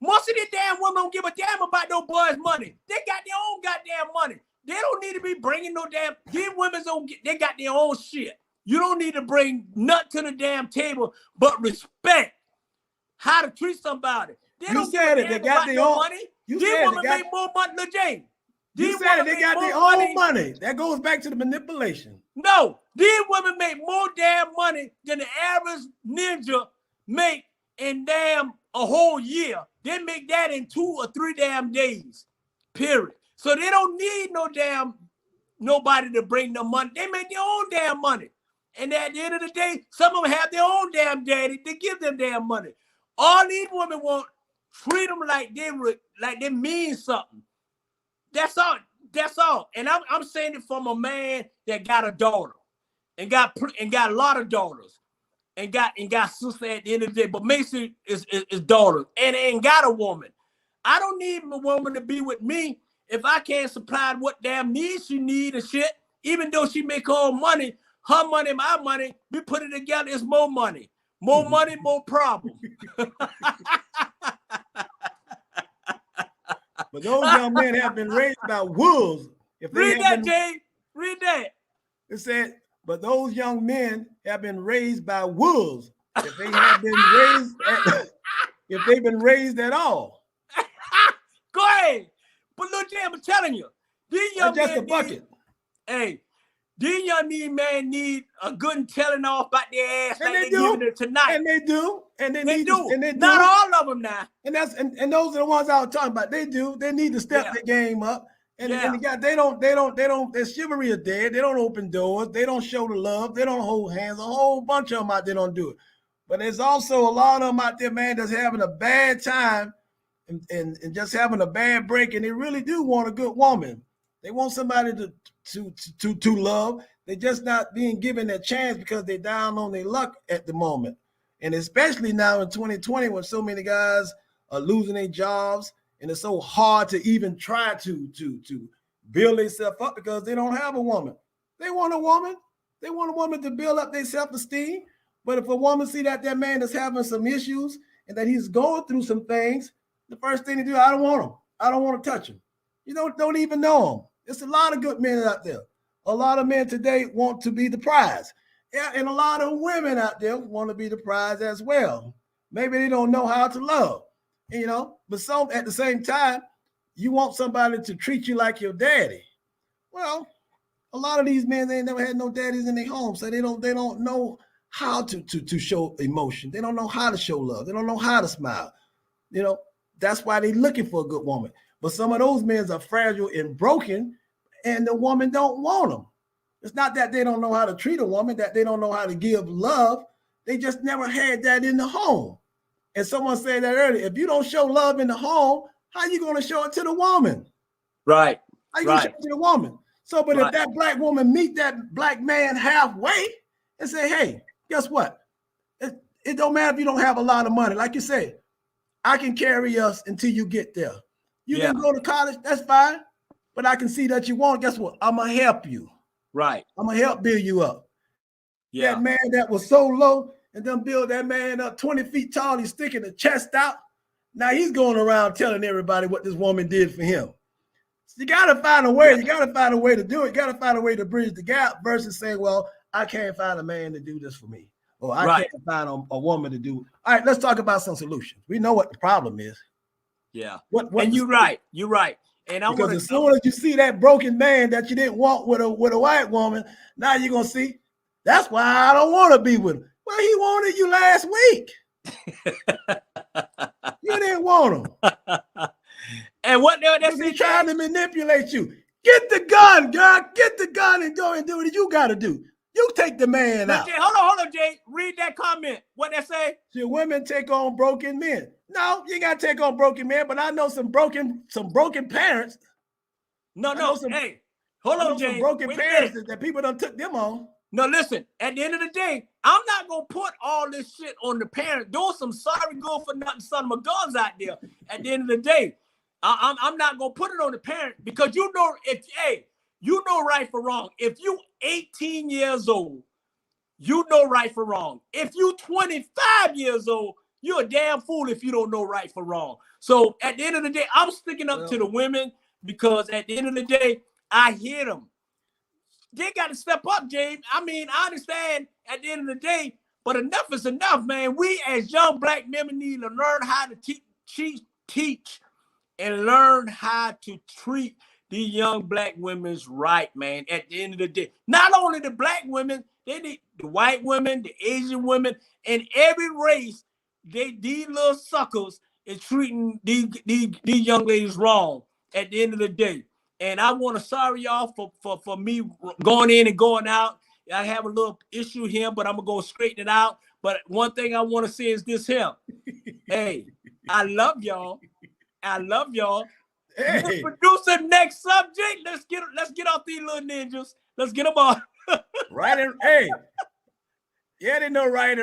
most of these damn women don't give a damn about no boys' money. They got their own goddamn money. They don't need to be bringing no damn. These women they got their own shit. You don't need to bring nothing to the damn table but respect. How to treat somebody. You said it. They got their own money. These women make more money. Look, James. You said it. They got their own money. That goes back to the manipulation. No, these women make more damn money than the average ninja make in damn a whole year. They make that in 2 or 3 damn days. Period. So they don't need nobody to bring them money. They make their own damn money. And at the end of the day, some of them have their own damn daddy to give them damn money. All these women want freedom like they mean something. That's all. And I'm saying it from a man that got a daughter and got a lot of daughters and got sister at the end of the day, but Mason is daughters and ain't got a woman. I don't need a woman to be with me if I can't supply what damn needs she need and shit. Even though she make her own money, her money, my money, we put it together, it's more money. More money, more problem. But those young men have been raised by wolves. Read that, Jay. Read that. It said, but those young men have been raised by wolves. If they have been raised, if they've been raised at all. Go ahead. But look, Jay, I'm telling you, these young men just a bucket. These young men need a good telling off about their ass. And like they do giving it tonight. And they do. And they do. And they do. Not all of them now. And those are the ones I was talking about. They do. They need to step their game up. And their chivalry is dead. They don't open doors. They don't show the love. They don't hold hands. A whole bunch of them out there don't do it. But there's also a lot of them out there, man, that's having a bad time and just having a bad break. And they really do want a good woman. They want somebody to love. They're just not being given that chance because they're down on their luck at the moment. And especially now in 2020 when so many guys are losing their jobs and it's so hard to even try to build themselves up because they don't have a woman. They want a woman. They want a woman to build up their self-esteem. But if a woman see that man is having some issues and that he's going through some things, the first thing to do, I don't want him. I don't want to touch him. You don't even know him. There's a lot of good men out there. A lot of men today want to be the prize. Yeah, and a lot of women out there want to be the prize as well. Maybe they don't know how to love, but some at the same time, you want somebody to treat you like your daddy. Well, a lot of these men, they never had no daddies in their home, so they don't know how to show emotion. They don't know how to show love. They don't know how to smile. That's why they're looking for a good woman. But some of those men are fragile and broken, and the woman don't want them. It's not that they don't know how to treat a woman, that they don't know how to give love. They just never had that in the home. And someone said that earlier. If you don't show love in the home, how are you going to show it to the woman? Right. How you going to show it to the woman? So, but if that black woman meet that black man halfway and say, hey, guess what? It don't matter if you don't have a lot of money. Like you say, I can carry us until you get there. You can go to college, that's fine. But I can see that you want. Guess what? I'm going to help you. Right. I'm going to help build you up. Yeah. That man that was so low and then build that man up 20 feet tall, he's sticking the chest out. Now he's going around telling everybody what this woman did for him. So you got to find a way. You got to find a way to do it. You got to find a way to bridge the gap versus saying, well, I can't find a man to do this for me. Or I can't find a woman to do. All right, let's talk about some solutions. We know what the problem is. Yeah. And you're right. You're right. And I because as soon as you see that broken man that you didn't want with a white woman, now you're gonna see that's why I don't want to be with him. Well, he wanted you last week. You didn't want him. And what they're trying to manipulate you. Get the gun, girl. Get the gun and go and do what you gotta do. You take the man out. Jay, hold on, Jay. Read that comment. What they say? Should women take on broken men? No, you gotta take on broken men, but I know some broken parents. No. Hey, hold on, Jay. Some broken parents that people done took them on. No, listen. At the end of the day, I'm not gonna put all this shit on the parent. Doing some sorry good for nothing son of a guns out there. At the end of the day, I'm not gonna put it on the parent because you know right from wrong. If you 18 years old, you know right from wrong. If you 25 years old, you're a damn fool if you don't know right from wrong. So at the end of the day, I'm sticking up to the women because at the end of the day, I hear them. They got to step up, James. I mean, I understand at the end of the day, but enough is enough, man. We as young black men need to learn how to teach and learn how to treat the young black women's right, man. At the end of the day, not only the black women, they need the white women, the Asian women, and every race. These little suckers is treating these young ladies wrong at the end of the day. And I want to sorry y'all for me going in and going out. I have a little issue here, but I'm gonna go straighten it out. But one thing I want to say is this here. Hey, I love y'all. I love y'all. Hey. Let's produce the next subject. Let's get off these little ninjas. Let's get them on. Right and hey. Yeah, they know right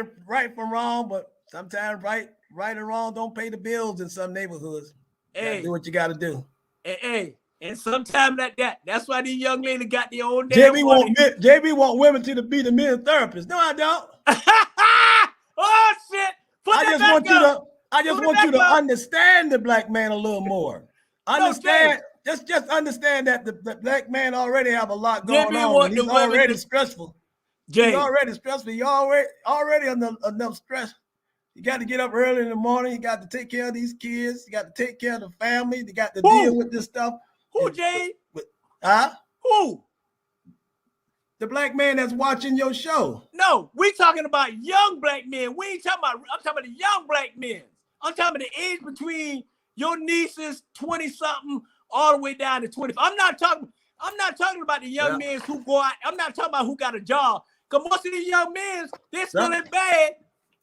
from wrong, but sometimes right and wrong don't pay the bills in some neighborhoods. Hey, do what you got to do. Hey, and sometimes that's why these young ladies got their own. JB want women to be the men therapist. No, I don't. Oh shit! I just want you to understand the black man a little more. Understand. Just understand that the black man already have a lot going on. He's already stressful. Jay. He's already stressful. You already under enough stress. You got to get up early in the morning. You got to take care of these kids. You got to take care of the family. You got to deal with this stuff. Who, Jay? Who? The black man that's watching your show. No, we talking about young black men. We ain't talking about. I'm talking about the young black men. I'm talking about the age between your nieces, 20-something, all the way down to 20. I'm not talking about the young men who go out. I'm not talking about who got a job. Because most of these young men, they're still in bed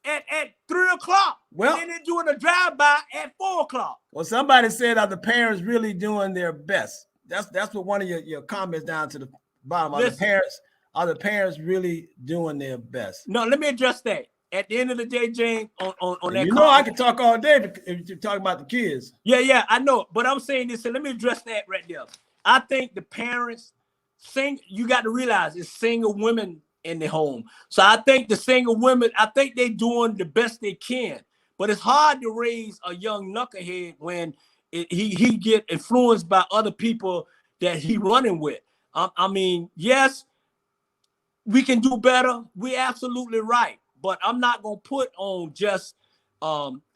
at 3 o'clock. Well, and they're doing a drive-by at 4 o'clock. Well, somebody said, are the parents really doing their best? That's what one of your comments down to the bottom. Are the parents really doing their best? No, let me address that. At the end of the day, Jane, on that. You know, I can talk all day if you're talking about the kids. Yeah, I know. But I'm saying this, and let me address that right there. I think the parents you got to realize it's single women in the home. So I think the single women, I think they're doing the best they can. But it's hard to raise a young knucklehead when he get influenced by other people that he running with. I mean, yes, we can do better. We're absolutely right. But I'm not gonna put on just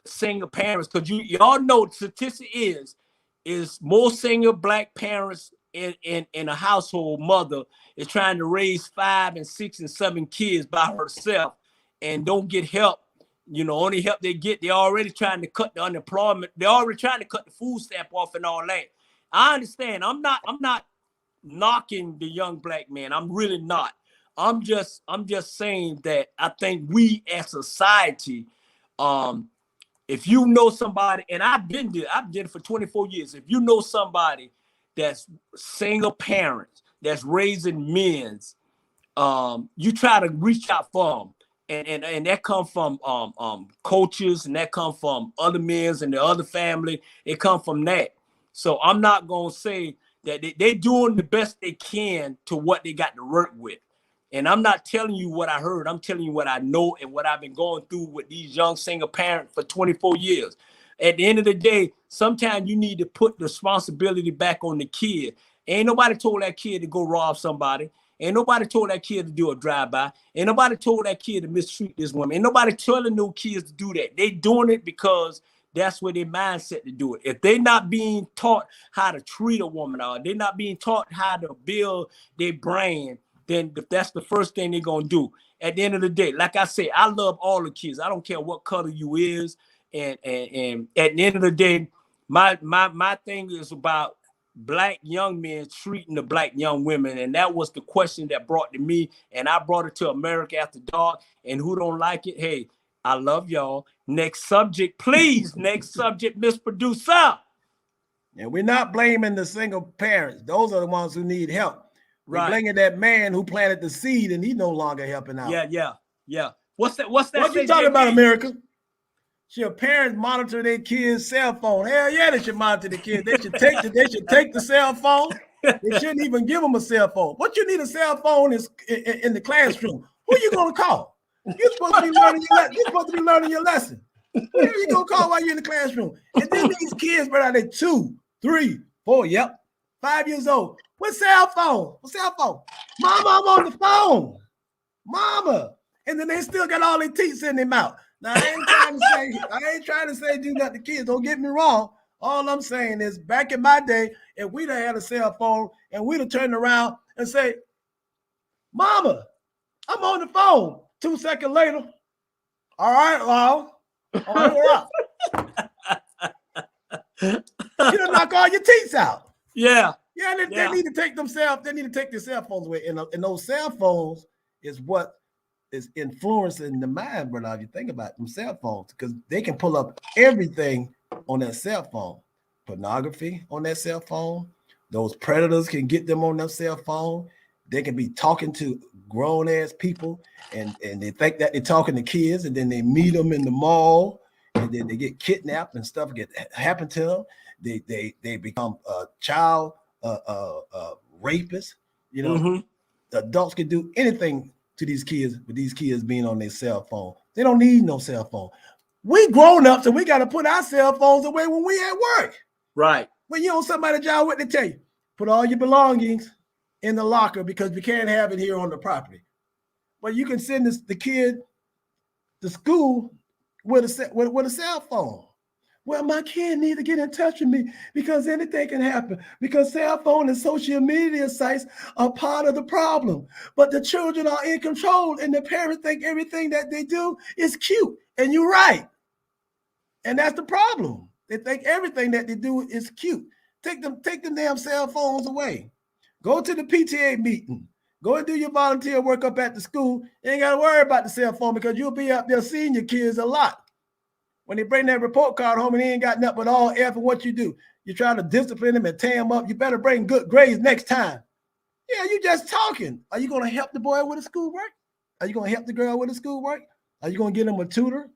single parents, because y'all know the statistic is more single black parents in a household. Mother is trying to raise 5 and 6 and 7 kids by herself and don't get help. You know, only help they get, they're already trying to cut the unemployment. They're already trying to cut the food stamp off and all that. I understand. I'm not knocking the young black man. I'm really not. I'm just saying that I think we as society, if you know somebody, and I've been there for 24 years. If you know somebody that's single parents, that's raising men's, you try to reach out for them. And that come from coaches, and that come from other men's and the other family. It come from that. So I'm not gonna say that they're doing the best they can to what they got to work with. And I'm not telling you what I heard. I'm telling you what I know and what I've been going through with these young single parents for 24 years. At the end of the day, sometimes you need to put the responsibility back on the kid. Ain't nobody told that kid to go rob somebody. Ain't nobody told that kid to do a drive-by. Ain't nobody told that kid to mistreat this woman. Ain't nobody telling no kids to do that. They doing it because that's where their mindset to do it. If they're not being taught how to treat a woman, or they're not being taught how to build their brain, then that's the first thing they're gonna do. At the end of the day, like I say, I love all the kids. I don't care what color you is. And at the end of the day, my thing is about black young men treating the black young women. And that was the question that brought to me. And I brought it to America After Dark. And who don't like it? Hey, I love y'all. Next subject, please. Next subject, Miss Producer. And we're not blaming the single parents. Those are the ones who need help. We're blaming that man who planted the seed and he's no longer helping out. Yeah. What's that? What you talking about, America? Should parents monitor their kids' cell phone? Hell yeah, they should monitor the kids. They should take the cell phone. They shouldn't even give them a cell phone. What you need a cell phone is in the classroom. Who you gonna call? You're supposed to be learning your lesson. Who are you gonna call while you're in the classroom? And then these kids, bro, they're 2, 3, 4, 5 years old. What cell phone? Mama, I'm on the phone. Mama. And then they still got all their teeth in their mouth. Now, I ain't trying to say do nothing to kids. Don't get me wrong. All I'm saying is back in my day, if we'd have had a cell phone and we'd have turned around and say, Mama, I'm on the phone. 2 seconds later, all right, well, all right. You done knock all your teeth out. Yeah. They need to take themselves. They need to take their cell phones away. And those cell phones is what is influencing the mind, brother. If you think about them cell phones, because they can pull up everything on that cell phone. Pornography on that cell phone. Those predators can get them on their cell phone. They can be talking to grown ass people, and they think that they're talking to kids, and then they meet them in the mall, and then they get kidnapped and stuff happen to them. They become child rapists. You know, adults can do anything to these kids, with these kids being on their cell phone. They don't need no cell phone. We grown ups, and we got to put our cell phones away when we at work. Right. When you on somebody's job, what they tell you? Put all your belongings in the locker because we can't have it here on the property. But you can send the kid to school with a cell phone. Well, my kid needs to get in touch with me because anything can happen, because cell phone and social media sites are part of the problem. But the children are in control, and the parents think everything that they do is cute. And you're right. And that's the problem. They think everything that they do is cute. Take them damn cell phones away. Go to the PTA meeting. Go and do your volunteer work up at the school. You ain't got to worry about the cell phone because you'll be up there seeing your kids a lot. When they bring that report card home and they ain't got nothing but all F, and what you do, you try to discipline them and tear them up. You better bring good grades next time. Yeah, you just talking. Are you going to help the boy with his schoolwork? Are you going to help the girl with the schoolwork? Are you going to get them a tutor?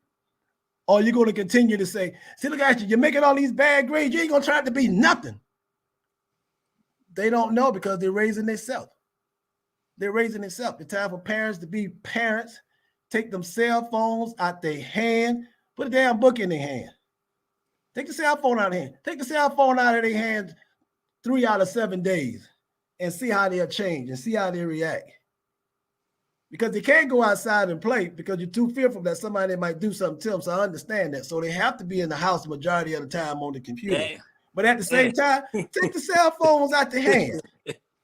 Or are you going to continue to say, see, look at you, you're making all these bad grades. You ain't going to try to be nothing. They don't know because they're raising themselves. they're raising themselves. It's time for parents to be parents. Take them cell phones out their hand. Put a damn book in their hand. Take the cell phone out of their hand. Take the cell phone out of their hand 3 out of 7 days and see how they'll change and see how they react. Because they can't go outside and play because you're too fearful that somebody might do something to them. So I understand that. So they have to be in the house the majority of the time on the computer. Damn. But at the same time, take the cell phones out their hand.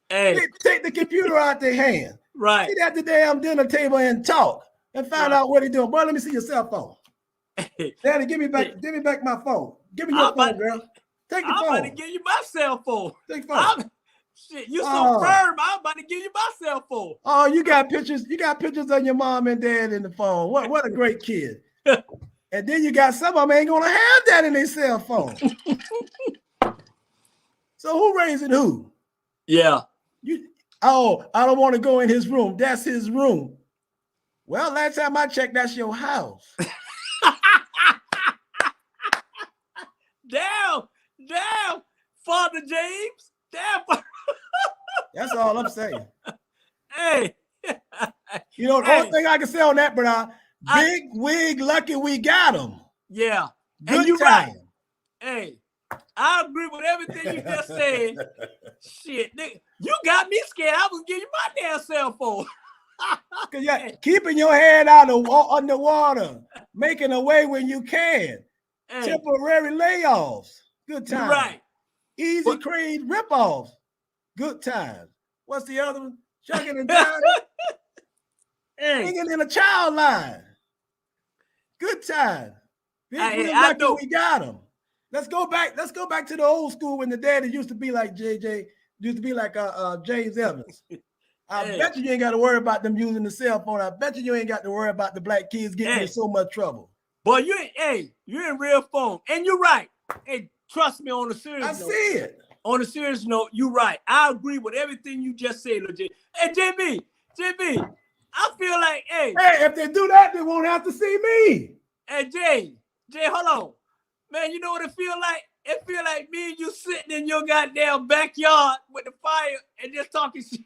Hey, Take the computer out their hand. right. Sit at the damn dinner table and talk and find out what they're doing. Boy, let me see your cell phone. Daddy, give me back my phone. Give me your phone, girl. Take the phone. I'm about to give you my cell phone. Take the phone. Shit, you so firm. I'm about to give you my cell phone. Oh, you got pictures. You got pictures of your mom and dad in the phone. What a great kid. And then you got some of them ain't gonna have that in their cell phone. So who raising who? Yeah. I don't want to go in his room. That's his room. Well, last time I checked, that's your house. Damn, Father James. Damn. That's all I'm saying. Hey. You know, the only thing I can say on that, brother, big wig, lucky we got him. Yeah. Good and you time. right. Hey, I agree with everything you just said. Shit, nigga, you got me scared. I was giving you my damn cell phone. Cause yeah, keeping your head out of underwater, making a way when you can. Hey, Temporary layoffs. Good time. right. Easy cream ripoffs. Good time. What's the other one? Chucking and diving. Hanging in a child line. Good time. I know. We got them. Let's go back to the old school when the daddy used to be like JJ, used to be like James Evans. I bet you ain't got to worry about them using the cell phone. I bet you ain't got to worry about the black kids getting in so much trouble. Boy, you're in real phone. And you're right. Hey, trust me on the serious note. I see it. On a serious note, you're right. I agree with everything you just said, legit. Hey, JB, I feel like, hey, if they do that, they won't have to see me. Hey, Jay, hold on. Man, you know what it feel like? It feel like me and you sitting in your goddamn backyard with the fire and just talking shit,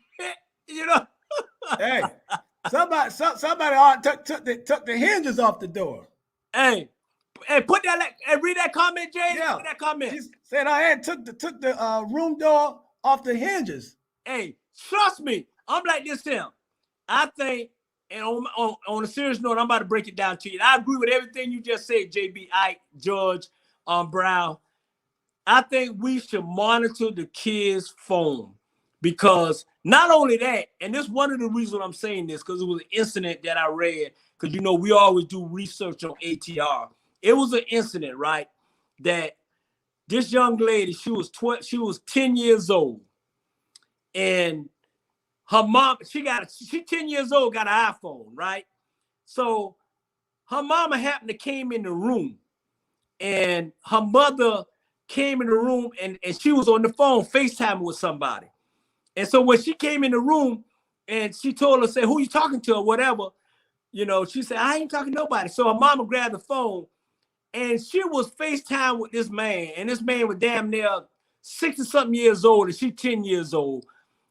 you know? Hey, somebody took the hinges off the door. Hey, put that, read that comment, Jay. Yeah. Put that comment. She said I had took the room door off the hinges. Hey, trust me, I'm like this here. I think, and on a serious note, I'm about to break it down to you. And I agree with everything you just said, JB, Ike, George, Brown. I think we should monitor the kids' phone because not only that, and this is one of the reasons I'm saying this, because it was an incident that I read, because, you know, we always do research on ATR. It was an incident, right, that this young lady, she was 10 years old, and her mom, she 10 years old, got an iPhone, right? So her mama happened to came in the room, and her mother came in the room, and she was on the phone FaceTiming with somebody. And so when she came in the room and she told her, say, who you talking to or whatever, you know, she said, I ain't talking to nobody. So her mama grabbed the phone and she was FaceTime with this man. And this man was damn near 60-something years old and she 10 years old.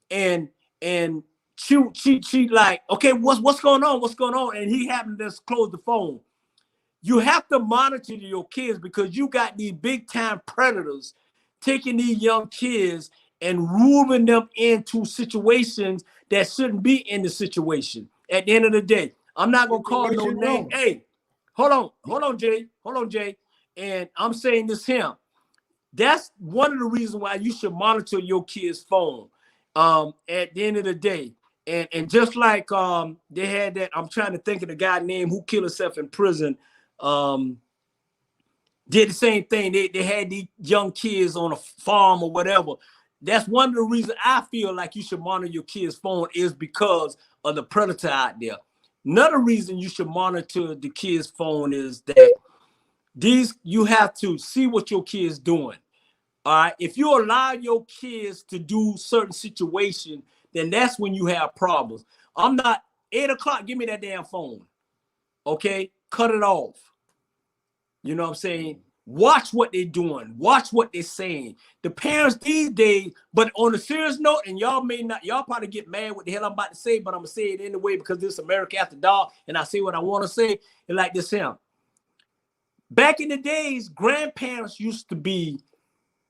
And she like, okay, what's going on? What's going on? And he happened to just close the phone. You have to monitor your kids because you got these big time predators taking these young kids and ruling them into situations that shouldn't be in the situation. At the end of the day, I'm not gonna call no name. Hey, hold on, Jay. And I'm saying this here. That's one of the reasons why you should monitor your kid's phone. At the end of the day, and just like they had that, I'm trying to think of the guy named who killed himself in prison. Did the same thing. They had these young kids on a farm or whatever. That's one of the reasons I feel like you should monitor your kid's phone is because of the predator out there. Another reason you should monitor the kid's phone is that you have to see what your kid's doing. All right. If you allow your kids to do certain situations, then that's when you have problems. I'm not 8 o'clock. Give me that damn phone. Okay. Cut it off. You know what I'm saying? Watch what they're doing. Watch what they're saying. The parents these days, but on a serious note, and y'all probably get mad what the hell I'm about to say, but I'm going to say it anyway because this is America After Dark, and I say what I want to say. And like this here. Back in the days, grandparents used to be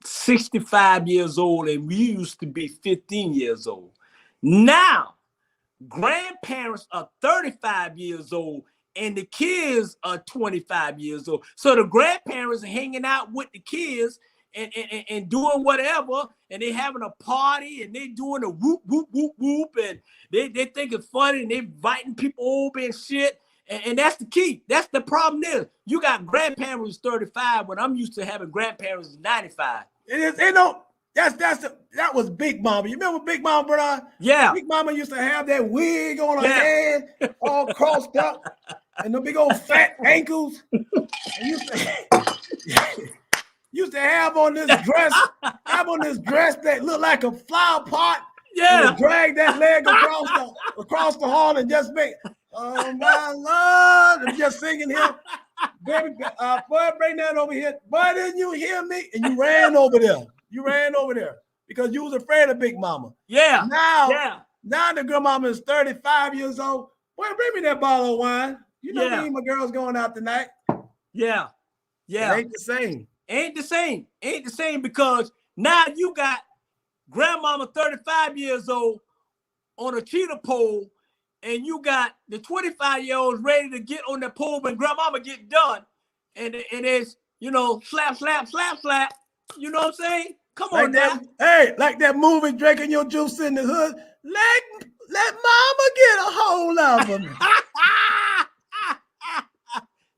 65 years old, and we used to be 15 years old. Now, grandparents are 35 years old, and the kids are 25 years old. So the grandparents are hanging out with the kids and doing whatever, and they having a party, and they doing a whoop, whoop, whoop, whoop, and they think it's funny, and they inviting people over and shit. And that's the key. That's the problem is. You got grandparents 35 when I'm used to having grandparents 95. That was Big Mama. You remember Big Mama, brother? Yeah. Big Mama used to have that wig on her head, all crossed up, and the big old fat ankles. And used to have on this dress that looked like a flower pot. Yeah. Drag that leg across the hall and just make, oh my Lord, and just singing here. Baby, boy, bring that over here. Boy, didn't you hear me? And you ran over there. You ran over there because you was afraid of Big Mama. Yeah. Now the grandmama is 35 years old. Boy, bring me that bottle of wine. You know me and my girls going out tonight. Yeah. It ain't the same. Ain't the same because now you got grandmama 35 years old on a cheetah pole, and you got the 25-year-olds ready to get on the pole when grandmama get done. And it's, slap, slap, slap, slap. You know what I'm saying? Come on now. Hey, like that movie, drinking your juice in the hood. Let mama get a hold of him.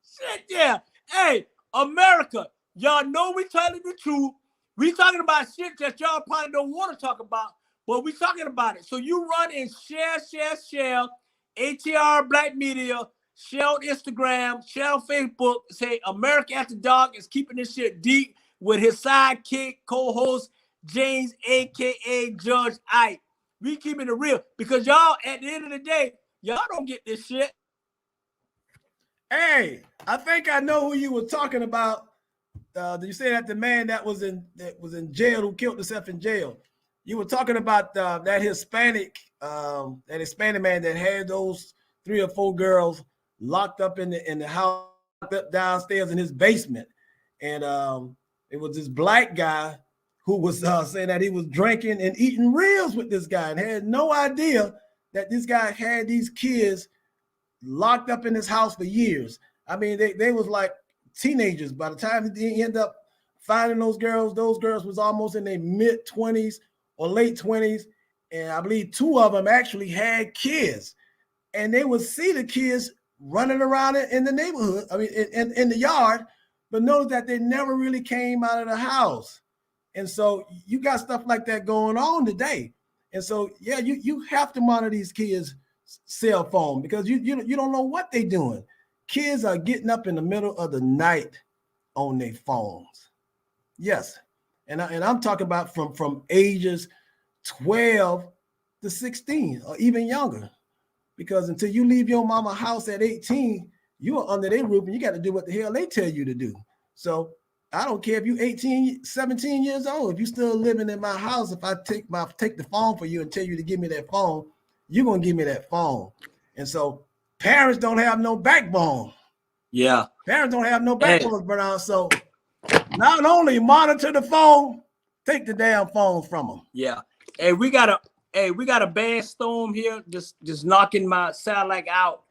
Shit, yeah. Hey, America, y'all know we telling the truth. We talking about shit that y'all probably don't want to talk about, but we talking about it. So you run and share. ATR Black Media, share on Instagram, share on Facebook. Say America After Dark is keeping this shit deep with his sidekick, co-host James, aka Judge Ike. We keeping it real because y'all, at the end of the day, y'all don't get this shit. Hey, I think I know who you were talking about. Did you say that the man that was in jail, who killed himself in jail? You were talking about that Hispanic man that had those 3 or 4 girls locked up in the house, locked up downstairs in his basement, and it was this black guy who was saying that he was drinking and eating ribs with this guy and had no idea that this guy had these kids locked up in his house for years. I mean, they was like teenagers. By the time he ended up finding those girls was almost in their mid-20s or late 20s. And I believe 2 of them actually had kids. And they would see the kids running around in the neighborhood, I mean, in the yard, but notice that they never really came out of the house. And so you got stuff like that going on today. And so, yeah, you have to monitor these kids' cell phone because you don't know what they're doing. Kids are getting up in the middle of the night on their phones. Yes. And I'm talking about from ages 12 to 16 or even younger. Because until you leave your mama house at 18, you are under their roof and you got to do what the hell they tell you to do. So I don't care if you 18, 17 years old, if you still living in my house, if I take the phone for you and tell you to give me that phone, you're going to give me that phone. And so parents don't have no backbone. Yeah. Parents don't have no backbone, Bernard. So not only monitor the phone, take the damn phone from them. Yeah. Hey, we got a bad storm here, just knocking my satellite out.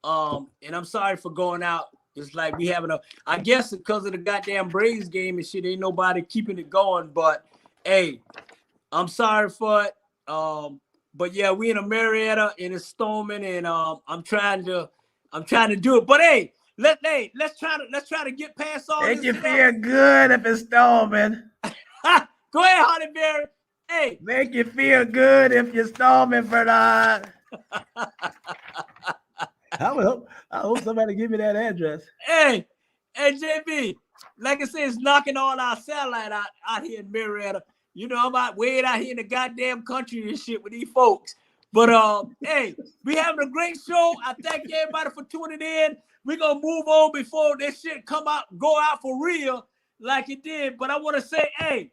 And I'm sorry for going out. It's like we having I guess because of the goddamn Braves game and shit, ain't nobody keeping it going. But hey, I'm sorry for it. But yeah, we in a Marietta and it's storming, and I'm trying to do it. But hey, let's try to get past all this. Make you feel good if it's storming. Go ahead, Honey Berry. Hey, make you feel good if you're storming, Bernard. I hope somebody give me that address. Hey, JB, like I said, it's knocking all our satellite out here in Marietta. You know, I'm way out here in the goddamn country and shit with these folks. But hey, we having a great show. I thank everybody for tuning in. We're gonna move on before this shit go out for real. like it did. But I want to say, hey,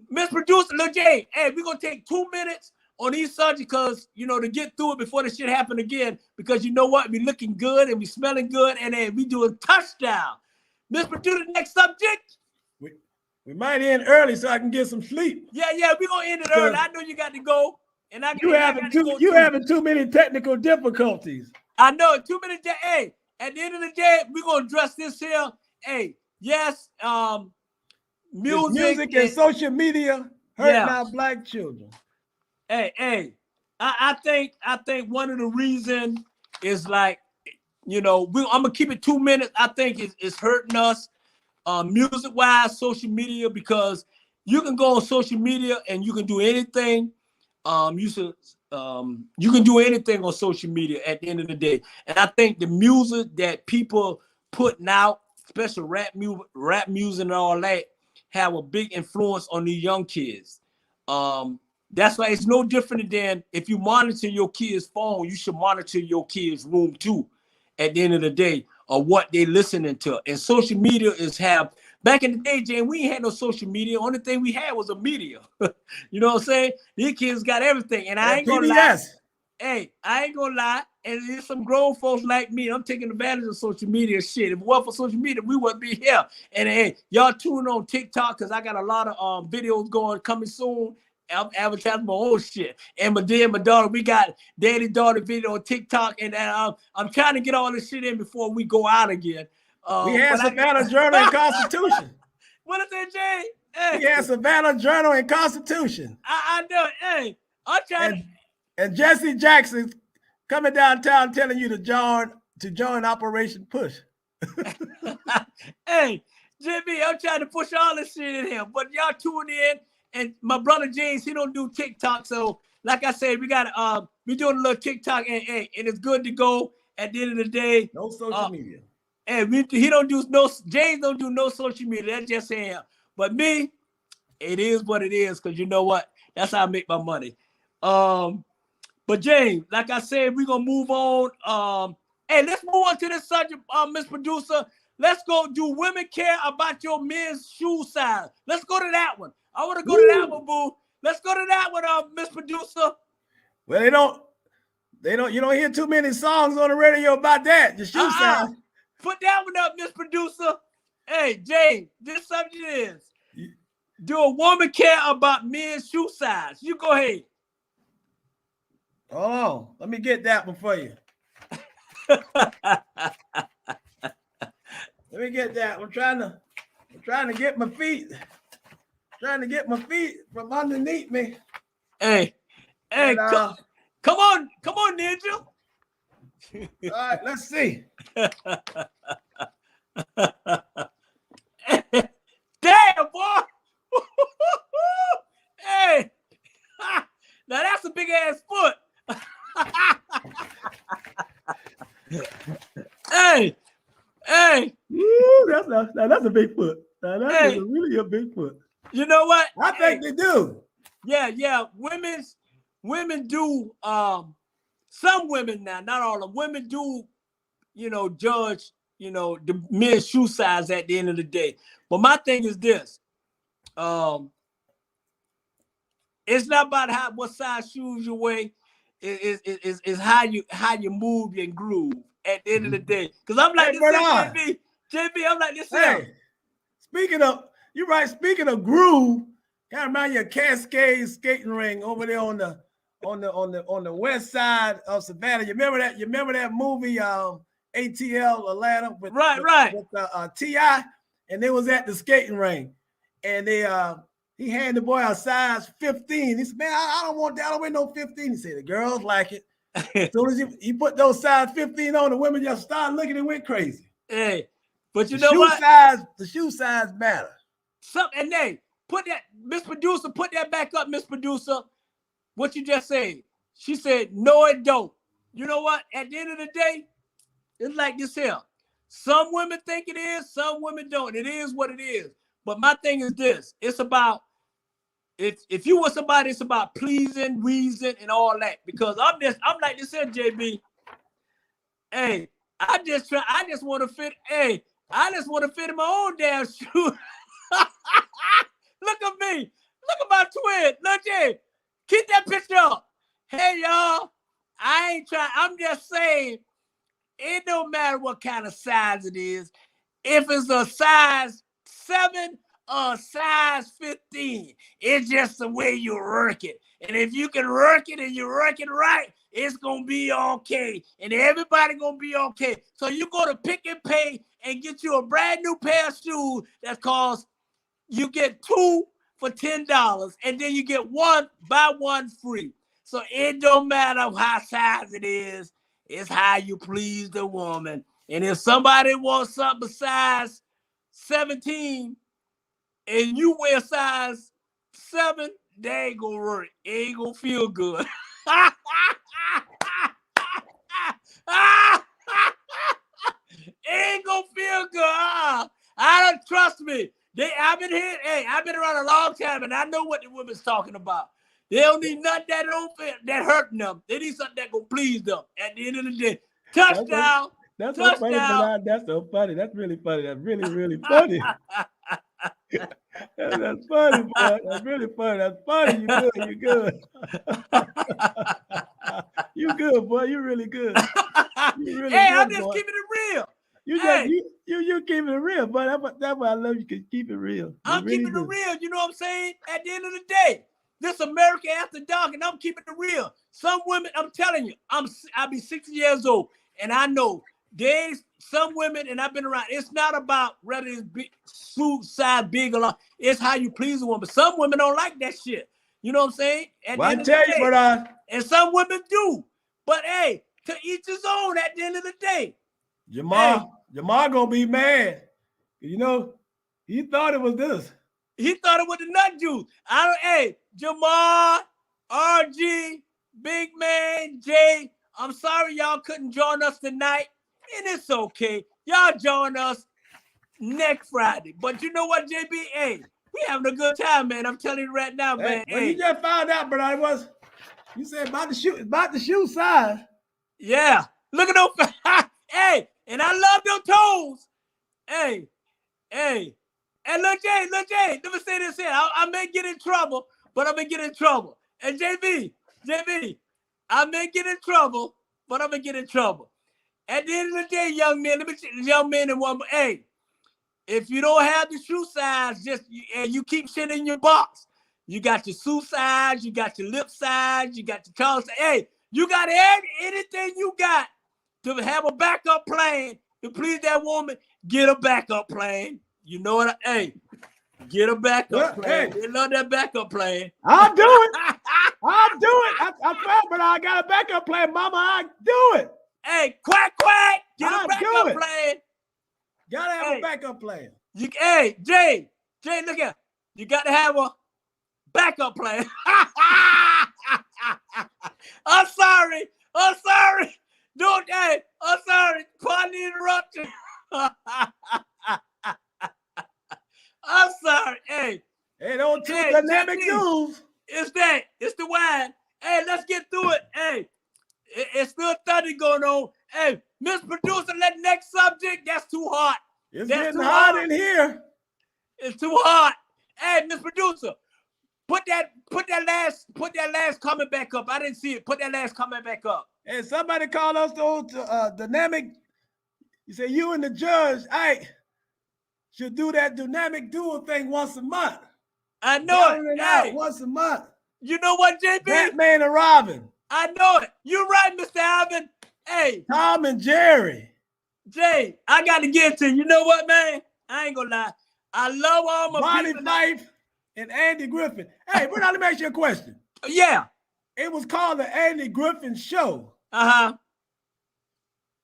Miss Producer, look, Jay, hey, we're gonna take 2 minutes on each subject because to get through it before the shit happen again. Because you know what? We looking good and we smelling good, and then we doing touchdown. Miss Producer, next subject. We might end early so I can get some sleep. Yeah, we're gonna end it early. I know you got to go. And you having too many technical difficulties. I know, 2 minutes. Hey, at the end of the day, we're gonna address this here. Hey, yes, music and social media hurting our black children. Hey, I think one of the reasons is like, I'm gonna keep it 2 minutes. I think it's hurting us, music-wise, social media, because you can go on social media and you can do anything. You can do anything on social media at the end of the day. And I think the music that people putting out, especially rap music and all that, have a big influence on these young kids. That's why it's no different than if you monitor your kid's phone, you should monitor your kid's room too, at the end of the day, or what they listening to. And social media back in the day, Jane, we ain't had no social media. Only thing we had was a media. You know what I'm saying? These kids got everything. And I ain't gonna lie. Hey, I ain't gonna lie. And there's some grown folks like me. I'm taking advantage of social media shit. If it weren't for social media, we wouldn't be here. And hey, y'all tune on TikTok because I got a lot of videos coming soon. I'm advertising my own shit. And my daughter, we got daddy-daughter video on TikTok. And I'm trying to get all this shit in before we go out again. We had Savannah Journal and Constitution. What is that, Jay? Hey. We had Savannah Journal and Constitution. I know. Hey, I'm trying and Jesse Jackson coming downtown telling you to join Operation Push. Hey, Jimmy, I'm trying to push all this shit in here, but y'all tune in. And my brother James, he don't do TikTok, so like I said, we got we doing a little TikTok, and it's good to go. At the end of the day, no social media. And James don't do no social media. That's just him. But me, it is what it is, because you know what? That's how I make my money. But James, like I said, we're gonna move on. Hey, let's move on to this subject, Miss Producer. Let's go. Do women care about your men's shoe size? Let's go to that one. I want to go to that one, boo. Let's go to that one, Miss Producer. Well, you don't hear too many songs on the radio about that. The shoe size. Put that one up, Miss Producer. Hey, Jay, this subject is, do a woman care about men's shoe size? You go ahead. Hold on. Let me get that one for you. Let me get that. I'm trying to get my feet. Trying to get my feet from underneath me. Hey, and, come on, Ninja. All right, let's see. Damn, boy. Hey, now that's a big ass foot. Hey. Ooh, that's a big foot. Now, that's really a big foot. You know what? I think they do. Yeah. Women do. Some women now, not all of them. Women do, judge, the men's shoe size at the end of the day. But my thing is this: it's not about what size shoes you wear. It's how you move and groove at the end of the day. Because I'm like this, JB. I'm like this. Hey, speaking of groove, kind of remind you of Cascade skating ring over there on the west side of Savannah. You remember that movie ATL Atlanta with T.I. and they was at the skating ring, and he handed the boy a size 15. He said, "Man, I don't want that. I don't wear no 15." He said, "The girls like it." As soon as he put those size 15 on, the women just started looking and went crazy. Hey, but you know what? The shoe size matter. And they put that, Miss Producer, put that back up, Miss Producer. What you just said. She said, no, it don't. You know what? At the end of the day, it's like this here. Some women think it is, some women don't. It is what it is. But my thing is this. It's about, if you want somebody, it's about pleasing, reason, and all that. Because I'm like this here, JB. Hey, I just want to fit in my own damn shoe. JB, look at my twin. Look, J. Keep that picture up. Hey, y'all. I ain't trying. I'm just saying, it don't matter what kind of size it is. If it's a size 7 or size 15, it's just the way you work it. And if you can work it and you work it right, it's going to be okay. And everybody going to be okay. So you go to Pick and Pay and get you a brand new pair of shoes that costs, you get 2 for $10. And then you get 1, buy 1 free. So it don't matter how size it is. It's how you please the woman. And if somebody wants something size 17 and you wear size 7, they ain't gonna work. It ain't gonna feel good. It ain't gonna feel good. I don't trust me. I've been here. Hey, I've been around a long time, and I know what the women's talking about. They don't need nothing that hurting them. They need something that gonna please them. At the end of the day, touchdown. That's so funny, Bernard. That's so funny. That's really funny. That's really, really funny. That's funny, boy. That's really funny. That's funny. You good. You good. You good, boy. You really good. You really hey, good, I'm just boy. keeping it real. You keeping it real, but that's why I love you. Can keep it real. I'm really keeping it real. You know what I'm saying? At the end of the day, this America After Dark, and I'm keeping it real. Some women, I'm telling you, I'll be 60 years old, and I know there's some women, and I've been around. It's not about whether it's big, suit size, big or not. It's how you please a woman. Some women don't like that shit. You know what I'm saying? Well, I tell you, Bernard. And some women do. But hey, to each his own. At the end of the day. Jamal gonna be mad. You know, he thought it was this. He thought it was the nut juice. Hey, Jamal, RG, Big Man, Jay, I'm sorry y'all couldn't join us tonight. And it's okay. Y'all join us next Friday. But you know what, JB? Hey, we having a good time, man. I'm telling you right now, man. Well, you just found out, Bernard, you said about the shoe size. Yeah. Look at those. Hey, and I love them toes. Hey. And look, Jay, let me say this here. I may get in trouble, but I'm going to get in trouble. And JB, I may get in trouble, but I'm going to get in trouble. At the end of the day, young men and women, hey, if you don't have the shoe size, you keep shit in your box. You got your shoe size, you got your lip size, you got your tongue size. Hey, you got anything you got to have a backup plan to please that woman, get a backup plan. You know what? Get a backup plan. They love that backup plan. I'll do it. I'll do it. I found, but I got a backup plan, Mama. I do it. Hey, quack. Get a backup plan. Gotta have a backup plan. Jay, look here. You got to have a backup plan. I'm sorry. I'm sorry. Pardon the interruption. I'm sorry. Hey, don't do dynamic news. It's the wine. Hey, let's get through it. Hey, it's still thunder going on. Hey, Miss Producer, that next subject, that's too hot. It's getting hot in here. It's too hot. Hey, Miss Producer, put that last comment back up. I didn't see it. Put that last comment back up. Hey, somebody called us to dynamic. You say you and the judge, should do that dynamic duo thing once a month. I know it. Hey, once a month. You know what, JB? Batman and Robin. I know it. You're right, Mr. Alvin. Hey. Tom and Jerry. Jay, I got to get to you know what, man? I ain't gonna lie. I love all my Bonnie Fife and Andy Griffin. Hey, Bernard, let me ask you a question. Yeah. It was called the Andy Griffin Show. Uh-huh.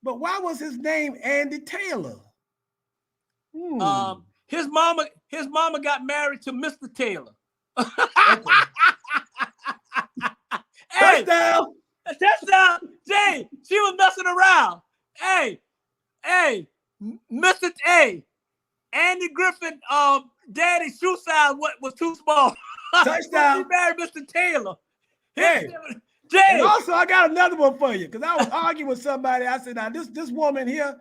But why was his name Andy Taylor? His mama got married to Mr. Taylor. Hey, touchdown. Jay, she was messing around. Hey, Mr. Andy Griffin, daddy's shoe size was too small. Touchdown. She married Mr. Taylor. Hey, Jay. And also I got another one for you because I was arguing with somebody. I said, now this woman here,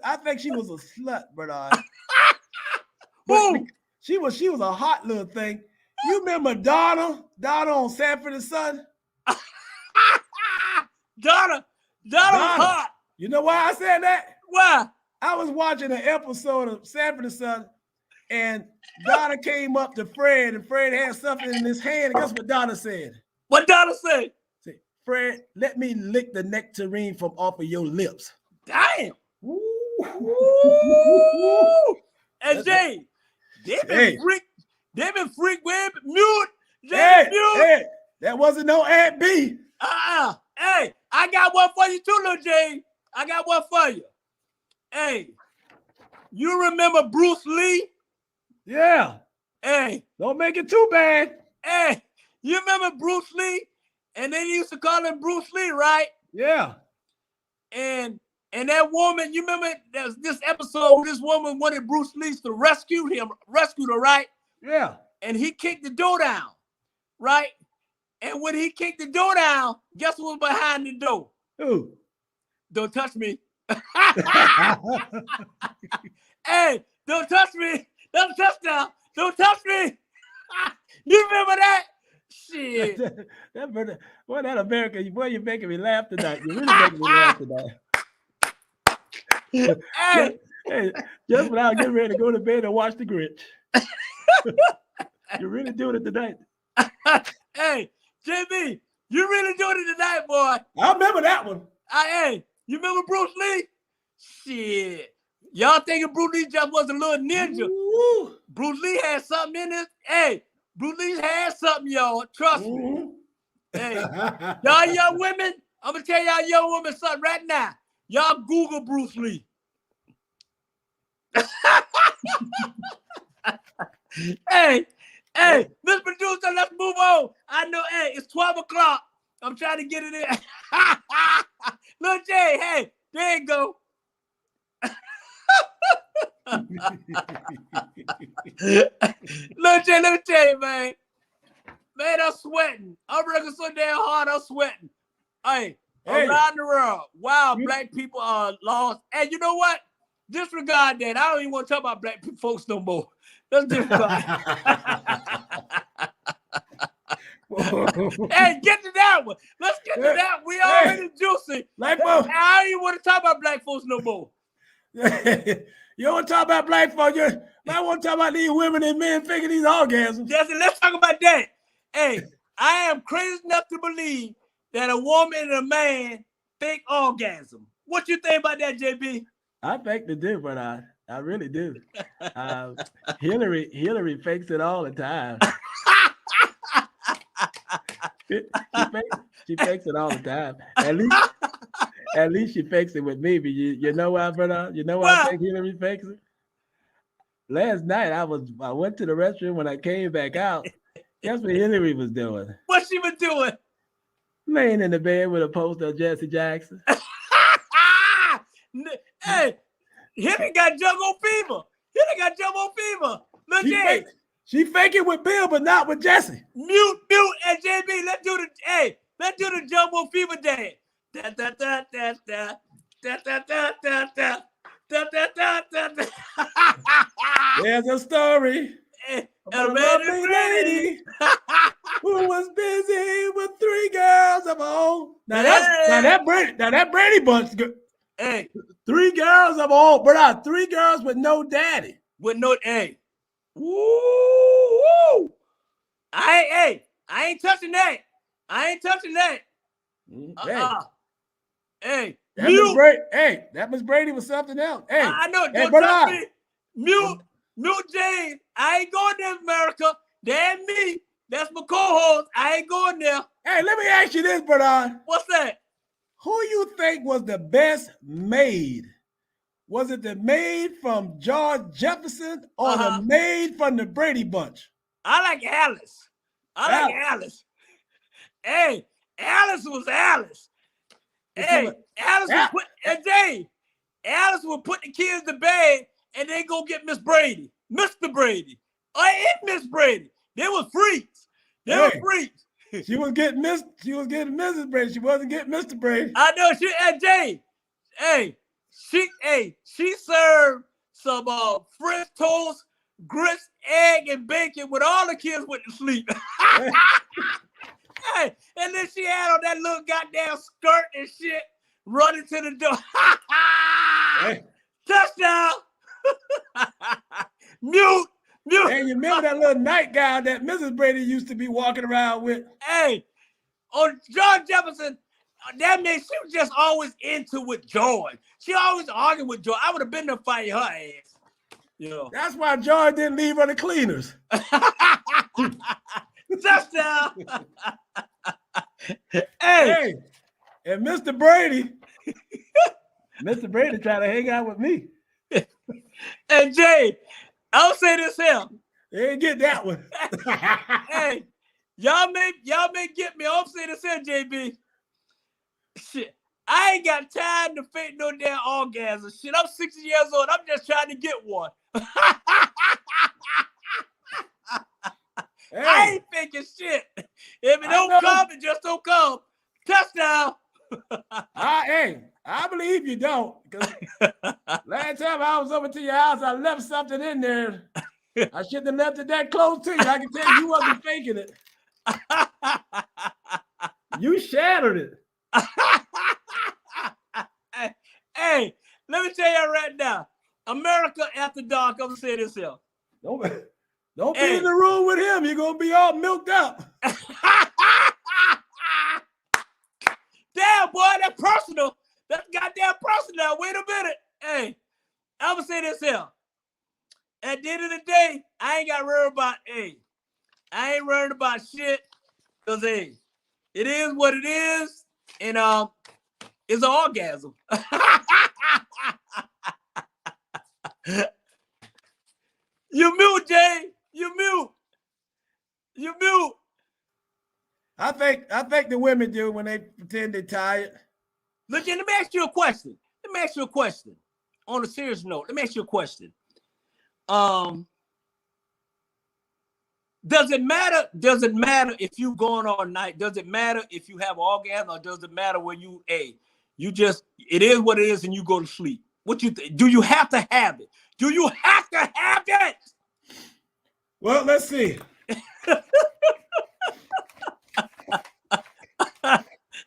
I think she was a slut, Bernard. Who? She was a hot little thing. You remember Donna on Sanford and Son? Donna was hot. You know why I said that? Why? I was watching an episode of Sanford and Son, and Donna came up to Fred, and Fred had something in his hand. And guess what Donna said? What Donna said? Say, Fred, let me lick the nectarine from off of your lips. Damn. Woo. And Jay, they've been freak with mute. Hey, mute. Hey, that wasn't no Aunt B. Hey, I got one for you too, little Jay. I got one for you. Hey, you remember Bruce Lee? Yeah. Hey. Don't make it too bad. Hey, you remember Bruce Lee? And they used to call him Bruce Lee, right? Yeah. And that woman, you remember there's this episode where this woman wanted Bruce Lee to rescue her, right? Yeah. And he kicked the door down, right? And when he kicked the door down, guess what was behind the door? Who? Don't touch me. Hey, don't touch me. Don't touch now. Don't touch me. You remember that? Shit. that America, boy, you're making me laugh tonight. You're really making me laugh tonight. Hey, just when I was getting ready to go to bed and watch The Grinch. You're really doing it tonight. Hey, JB, you really doing it tonight, boy. I remember that one. Hey, you remember Bruce Lee? Shit. Y'all thinking Bruce Lee just was a little ninja. Ooh. Bruce Lee had something in it. Hey, Bruce Lee had something, y'all. Trust me. Hey, y'all young women, I'm going to tell y'all young women something right now. Y'all Google Bruce Lee. Hey, Mr. Producer, let's move on. I know, hey, it's 12 o'clock. I'm trying to get it in. Lil Jay, hey, there you go. Lil Jay, let me tell you, man. Man, I'm sweating. I'm working so damn hard, I'm sweating. Hey, around the world, wow, black people are lost. And you know what? Disregard that. I don't even want to talk about black folks no more. Let's disregard. Hey, get to that one. Let's get to that. We already juicy. I don't even want to talk about black folks no more. You don't want to talk about black folks. I want to talk about these women and men faking these orgasms. Jesse, let's talk about that. Hey, I am crazy enough to believe that a woman and a man fake orgasm. What you think about that, JB? I think they do, but I really do. Hillary fakes it all the time. She fakes it all the time. At least she fakes it with me. But you know why, brother? You know why I think Hillary fakes it? Last night I went to the restroom. When I came back out, guess what Hillary was doing? What she was doing? Laying in the bed with a poster of Jesse Jackson. Hey, Hillary got jungle fever. Look, she fake it with Bill, but not with Jesse. Mute, and JB. Let's do the jumbo fever dance. Da da da da da da da da da da da da da da. There's a story about a lovely lady who was busy with 3 girls of her own. Now that Brady Bunch. Hey, 3 girls of her own, brother. 3 girls with no daddy. With no hey. Woo! I ain't touching that. Hey, that Miss Brady was something else. Hey, I know. Don't touch me. Mute James. I ain't going there, America. That ain't me. That's my co-host. I ain't going there. Hey, let me ask you this, brother. What's that? Who you think was the best maid? Was it the maid from George Jefferson or the maid from the Brady Bunch? I like Alice. Alice. Hey, Alice was Alice. Hey, Alice would put the kids to bed and they go get Miss Brady, Mr. Brady, and Miss Brady. They were freaks. She was getting Mrs. Brady. She wasn't getting Mr. Brady. I know she served some French toast grits, egg, and bacon when all the kids went to sleep. Hey, and then she had on that little goddamn skirt and shit, running to the door. Hey. Touchdown! Mute. Hey, you remember that little nightgown that Mrs. Brady used to be walking around with? Hey, on George Jefferson, that meant she was just always into with George. She always argued with George. I would have been there fighting her ass. You know. That's why George didn't leave her the cleaners. Touchdown! Hey, and Mr. Brady tried to hang out with me. And Jay, I'll say this here. They didn't get that one. Hey, y'all may get me. I'll say this here, JB. Shit, I ain't got time to fake no damn orgasm. Shit, I'm 60 years old. I'm just trying to get one. Hey, I ain't faking shit. If it don't come, it just don't come. Touchdown. I believe you don't. Because last time I was over to your house, I left something in there. I shouldn't have left it that close to you. I can tell you wasn't faking it. You shattered it. Hey, let me tell you right now. America After Dark, I'm gonna say this here. Don't be in the room with him. You're gonna be all milked up. Damn, boy, that's personal. That's goddamn personal. Wait a minute. Hey, I'm gonna say this here. At the end of the day, I ain't got worried about, I ain't worried about shit. Cause it is what it is. And it's an orgasm. You mute, Jay. You mute. I think the women do when they pretend they're tired. Look, let me ask you a question. On a serious note, let me ask you a question. Does it matter if you going all night? Does it matter if you have orgasm, or does it matter when it is what it is and you go to sleep? What you do you have to have it? Do you have to have it? Well, let's see.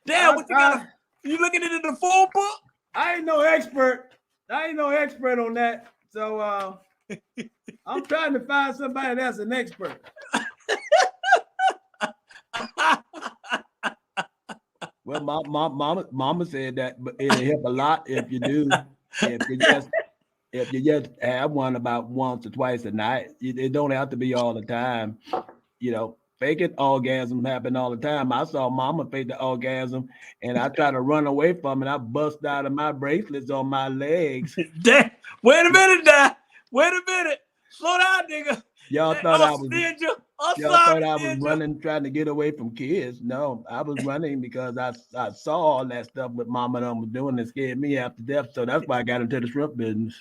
Damn, you looking at it in the full book? I ain't no expert on that. So I'm trying to find somebody that's an expert. Well, my mama said that it'll help a lot if you do. If you just have one about once or twice a night. It don't have to be all the time. You know, faking orgasms happen all the time. I saw mama fake the orgasm, and I tried to run away from it. I bust out of my bracelets on my legs. Damn. Wait a minute now. Wait a minute. Slow down, nigga. Y'all thought I was ninja. Running, trying to get away from kids. No, I was running because I saw all that stuff with mama and them was doing and scared me after death. So that's why I got into the shrimp business.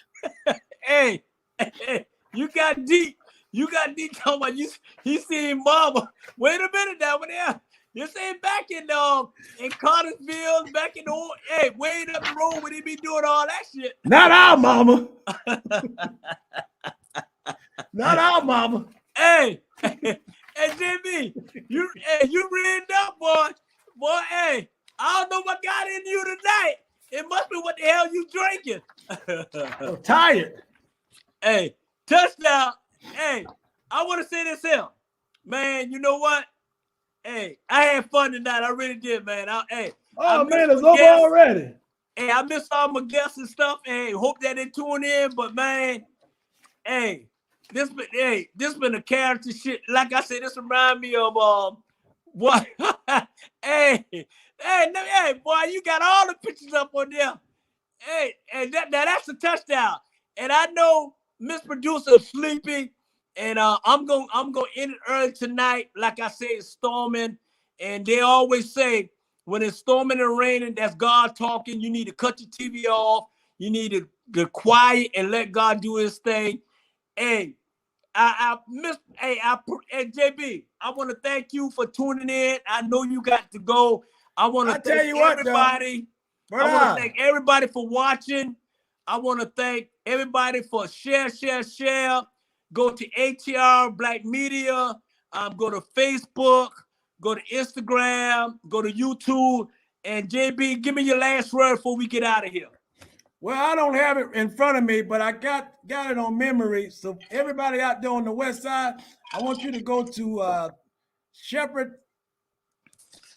Hey, you got deep. You got deep talking about he seen mama. Wait a minute now, there. This ain't back in Cartersville, back in the way up the road when he be doing all that shit. Not our mama. Not our mama. Hey, Jimmy, you read up, boy. Boy, hey, I don't know what got in you tonight. It must be what the hell you drinking. I'm tired. Hey, touchdown. Hey, I want to say this here. Man, you know what? Hey, I had fun tonight. I really did, man. Man, it's over already. Hey, I missed all my guests and stuff. Hey, hope that they tune in. But man, hey, this been a character shit. Like I said, this remind me of what? hey, boy, you got all the pictures up on there. Hey, and that's a touchdown. And I know Miss Producer sleepy, and I'm gonna end it early tonight. Like I said, it's storming, and they always say when it's storming and raining, that's God talking. You need to cut your TV off. You need to be quiet and let God do His thing. Hey, JB, I want to thank you for tuning in. I know you got to go. I want to thank everybody. I want to thank everybody for watching. I want to thank everybody for share. Go to ATR Black Media. Go to Facebook. Go to Instagram. Go to YouTube. And JB, give me your last word before we get out of here. Well, I don't have it in front of me, but I got it on memory. So everybody out there on the west side, I want you to go to Shepherd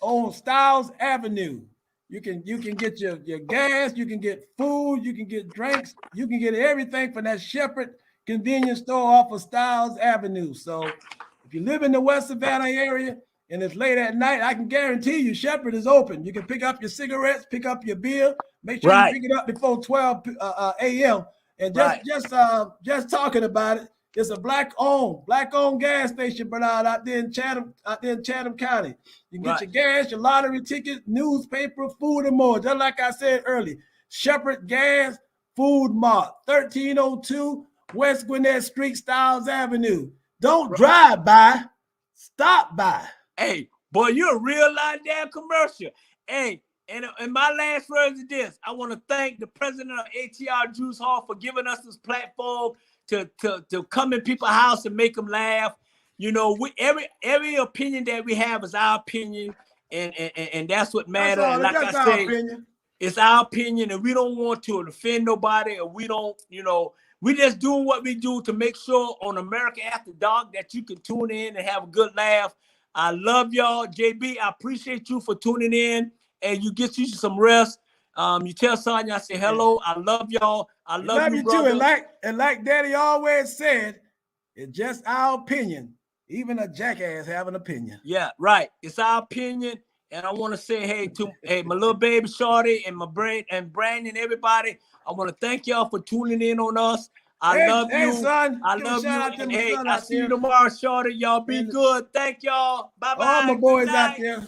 on Styles Avenue. You can get your gas, you can get food, you can get drinks, you can get everything from that Shepherd convenience store off of Styles Avenue. So if you live in the West Savannah area and it's late at night, I can guarantee you Shepherd is open. You can pick up your cigarettes, pick up your beer. Make sure you pick it up before 12 a.m. And just talking about it, it's a black-owned gas station, Bernard, out there in Chatham County. You can get your gas, your lottery ticket, newspaper, food, and more. Just like I said earlier, Shepherd Gas Food Mart, 1302 West Gwinnett Street, Styles Avenue. Don't drive by, stop by. Hey, boy, you're a real live damn commercial. Hey, and my last words is this. I want to thank the president of ATR Juice Hall for giving us this platform to come in people's house and make them laugh. You know, every opinion that we have is our opinion, and that's what matters. And like I say, it's our opinion, and we don't want to offend nobody, or we don't, you know, we just doing what we do to make sure on America After Dark that you can tune in and have a good laugh. I love y'all. JB, I appreciate you for tuning in, and you get you some rest. You tell Sonya, I say hello. I love y'all. I love you, brother. Too. And like Daddy always said, it's just our opinion. Even a jackass have an opinion. Yeah, right. It's our opinion. And I want to say, hey, my little baby Shorty and my brain and Brandon, everybody. I want to thank y'all for tuning in on us. I love you. Son, I love you. And hey, I'll see you tomorrow, Shorty. Y'all be good. Thank y'all. Bye-bye. All my boys out there.